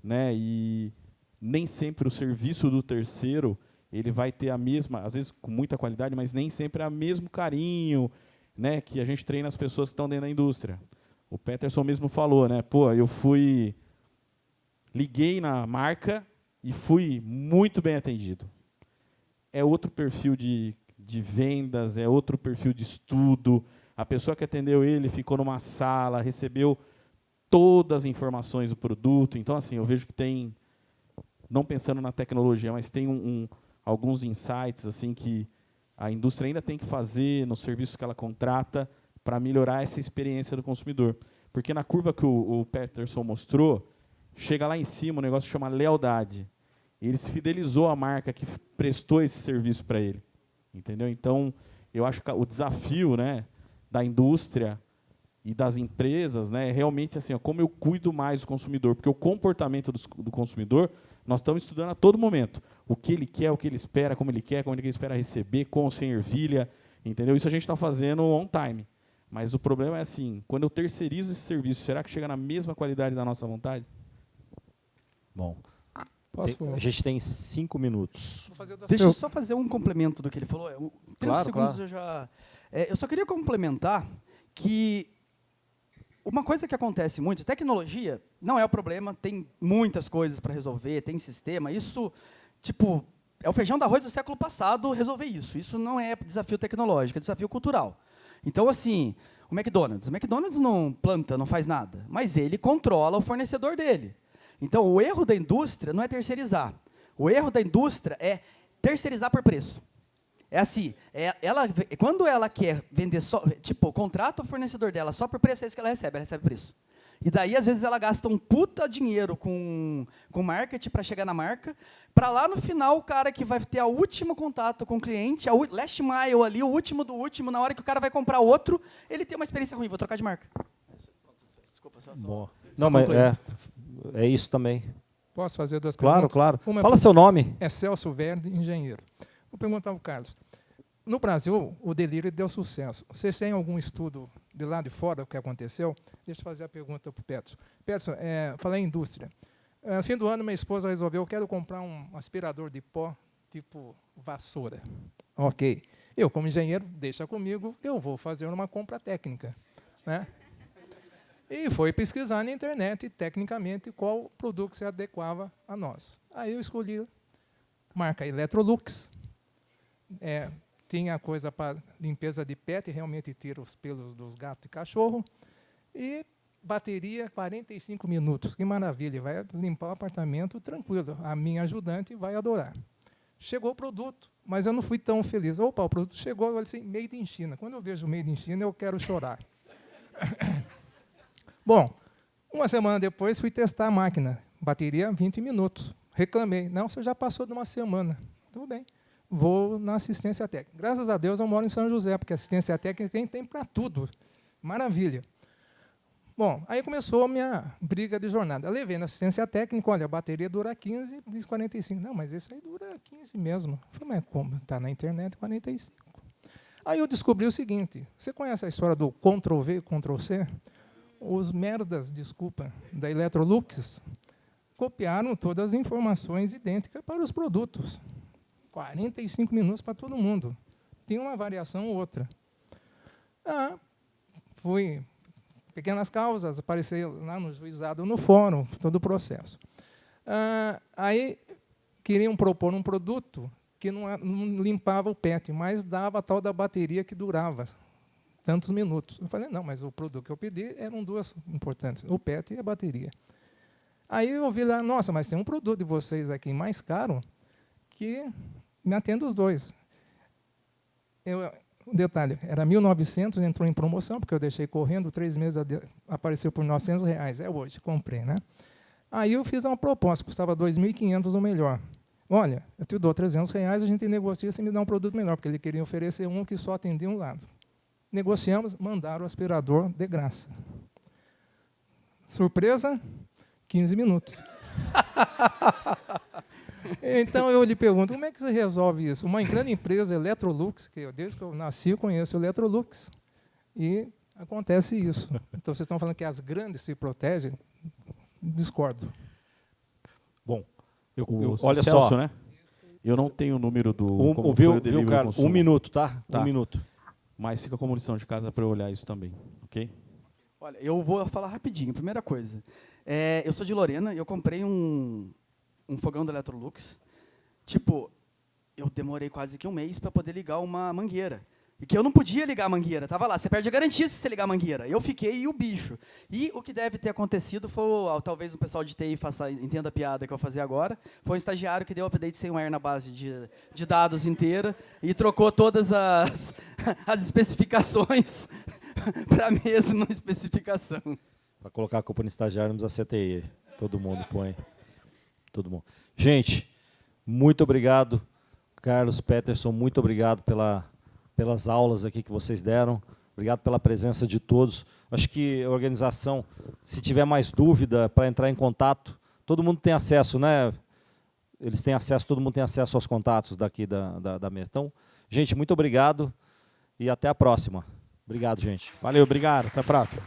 né? E nem sempre o serviço do terceiro ele vai ter a mesma, às vezes com muita qualidade, mas nem sempre é o mesmo carinho, né? Que a gente treina as pessoas que estão dentro da indústria. O Peterson mesmo falou, né? Pô, liguei na marca e fui muito bem atendido. É outro perfil de vendas, é outro perfil de estudo. A pessoa que atendeu ele ficou numa sala, recebeu todas as informações do produto. Então, assim, eu vejo que tem, não pensando na tecnologia, mas tem alguns insights assim que a indústria ainda tem que fazer nos serviços que ela contrata para melhorar essa experiência do consumidor. Porque na curva que o Peterson mostrou, chega lá em cima um negócio que chama lealdade. Ele se fidelizou à marca que prestou esse serviço para ele. Entendeu? Então, eu acho que o desafio, né, da indústria e das empresas, né, é realmente assim, ó, como eu cuido mais do consumidor. Porque o comportamento do consumidor, nós estamos estudando a todo momento. O que ele quer, o que ele espera, como ele espera receber, com ou sem ervilha. Entendeu? Isso a gente está fazendo on time. Mas o problema é assim, quando eu terceirizo esse serviço, será que chega na mesma qualidade da nossa vontade? Bom, Posso? a gente tem 5 minutos. Deixa eu só fazer um complemento do que ele falou. 30 Claro, segundos claro. eu já... eu só queria complementar que uma coisa que acontece muito, tecnologia não é o problema, tem muitas coisas para resolver, tem sistema, isso, tipo, é o feijão do arroz do século passado resolver isso. Isso não é desafio tecnológico, é desafio cultural. Então, assim, o McDonald's não planta, não faz nada, mas ele controla o fornecedor dele. Então, o erro da indústria não é terceirizar. O erro da indústria é terceirizar por preço. É assim, quando ela quer vender só, tipo, contrata o fornecedor dela só por preço, é isso que ela recebe preço. E daí, às vezes, ela gasta um puta dinheiro com marketing para chegar na marca, para lá no final, o cara que vai ter o último contato com o cliente, a last mile ali, o último do último, na hora que o cara vai comprar outro, ele tem uma experiência ruim, vou trocar de marca. Desculpa, só. Bom. Não, mas é isso também. Posso fazer duas Claro, perguntas? claro. Uma Fala seu nome. é Celso Verde, engenheiro. Vou perguntar ao Carlos. No Brasil, o delivery deu sucesso. Vocês têm algum estudo de lá de fora do que aconteceu? Deixa eu fazer a pergunta para o Peterson. Peterson, falar em indústria. No fim do ano, minha esposa resolveu, quero comprar um aspirador de pó, tipo vassoura. Ok. Eu, como engenheiro, deixa comigo, eu vou fazer uma compra técnica. Né? E foi pesquisar na internet, tecnicamente, qual produto se adequava a nós. Aí eu escolhi marca Electrolux. Tinha coisa para limpeza de pet, realmente tira os pelos dos gatos e cachorro. E bateria 45 minutos. Que maravilha, vai limpar o apartamento tranquilo. A minha ajudante vai adorar. Chegou o produto, mas eu não fui tão feliz. Opa, o produto chegou, eu falei assim, made in China. Quando eu vejo made in China, eu quero chorar. Bom, uma semana depois fui testar a máquina. Bateria 20 minutos. Reclamei. Não, você já passou de uma semana. Tudo bem. Vou na assistência técnica. Graças a Deus eu moro em São José, porque a assistência técnica tem para tudo. Maravilha. Bom, aí começou a minha briga de jornada. Eu levei na assistência técnica, olha, a bateria dura 15, diz 45. Não, mas esse aí dura 15 mesmo. Eu falei, mas como? Está na internet 45. Aí eu descobri o seguinte, você conhece a história do Ctrl+V, Ctrl+C? Os merdas, desculpa, da Electrolux copiaram todas as informações idênticas para os produtos. 45 minutos para todo mundo. Tinha uma variação ou outra. Fui, pequenas causas, apareceu lá no juizado, no fórum, todo o processo. Aí queriam propor um produto que não limpava o PET, mas dava a tal da bateria que durava tantos minutos. Eu falei, não, mas o produto que eu pedi eram duas importantes, o PET e a bateria. Aí eu vi lá, nossa, mas tem um produto de vocês aqui mais caro que me atende os dois. Um detalhe, era 1.900, entrou em promoção, porque eu deixei correndo, 3 meses apareceu por R$900, é hoje, comprei, né? Aí eu fiz uma proposta, custava 2.500 ou melhor. Olha, eu te dou R$300, a gente negocia se me dá um produto melhor, porque ele queria oferecer um que só atendia um lado. Negociamos, mandaram o aspirador de graça. Surpresa, 15 minutos. Então eu lhe pergunto, como é que você resolve isso? Uma grande empresa, Electrolux, que desde que eu nasci eu conheço o Electrolux, e acontece isso. Então vocês estão falando que as grandes se protegem? Discordo. Bom, olha Celso, só, né? Eu não tenho o número do como foi viu, o delivery Carlos? consumo. 1 minuto, tá? Tá. 1 minuto. Mas fica como lição de casa para eu olhar isso também, ok? Olha, eu vou falar rapidinho. Primeira coisa, eu sou de Lorena e eu comprei um fogão da Electrolux. Tipo, eu demorei quase que um mês para poder ligar uma mangueira. E que eu não podia ligar a mangueira. Estava lá, você perde a garantia se você ligar a mangueira. Eu fiquei e o bicho. E o que deve ter acontecido foi, talvez o pessoal de TI entenda a piada que eu vou fazer agora, foi um estagiário que deu update sem wire na base de dados inteira e trocou todas as especificações para a mesma especificação. Para colocar a culpa no estagiário, não precisa ser TI. Todo mundo põe. Todo mundo. Gente, muito obrigado. Carlos, Peterson, muito obrigado pelas aulas aqui que vocês deram. Obrigado pela presença de todos. Acho que a organização, se tiver mais dúvida para entrar em contato, todo mundo tem acesso, né? Eles têm acesso, todo mundo tem acesso aos contatos daqui da mesa. Então, gente, muito obrigado e até a próxima. Obrigado, gente. Valeu, obrigado. Até a próxima.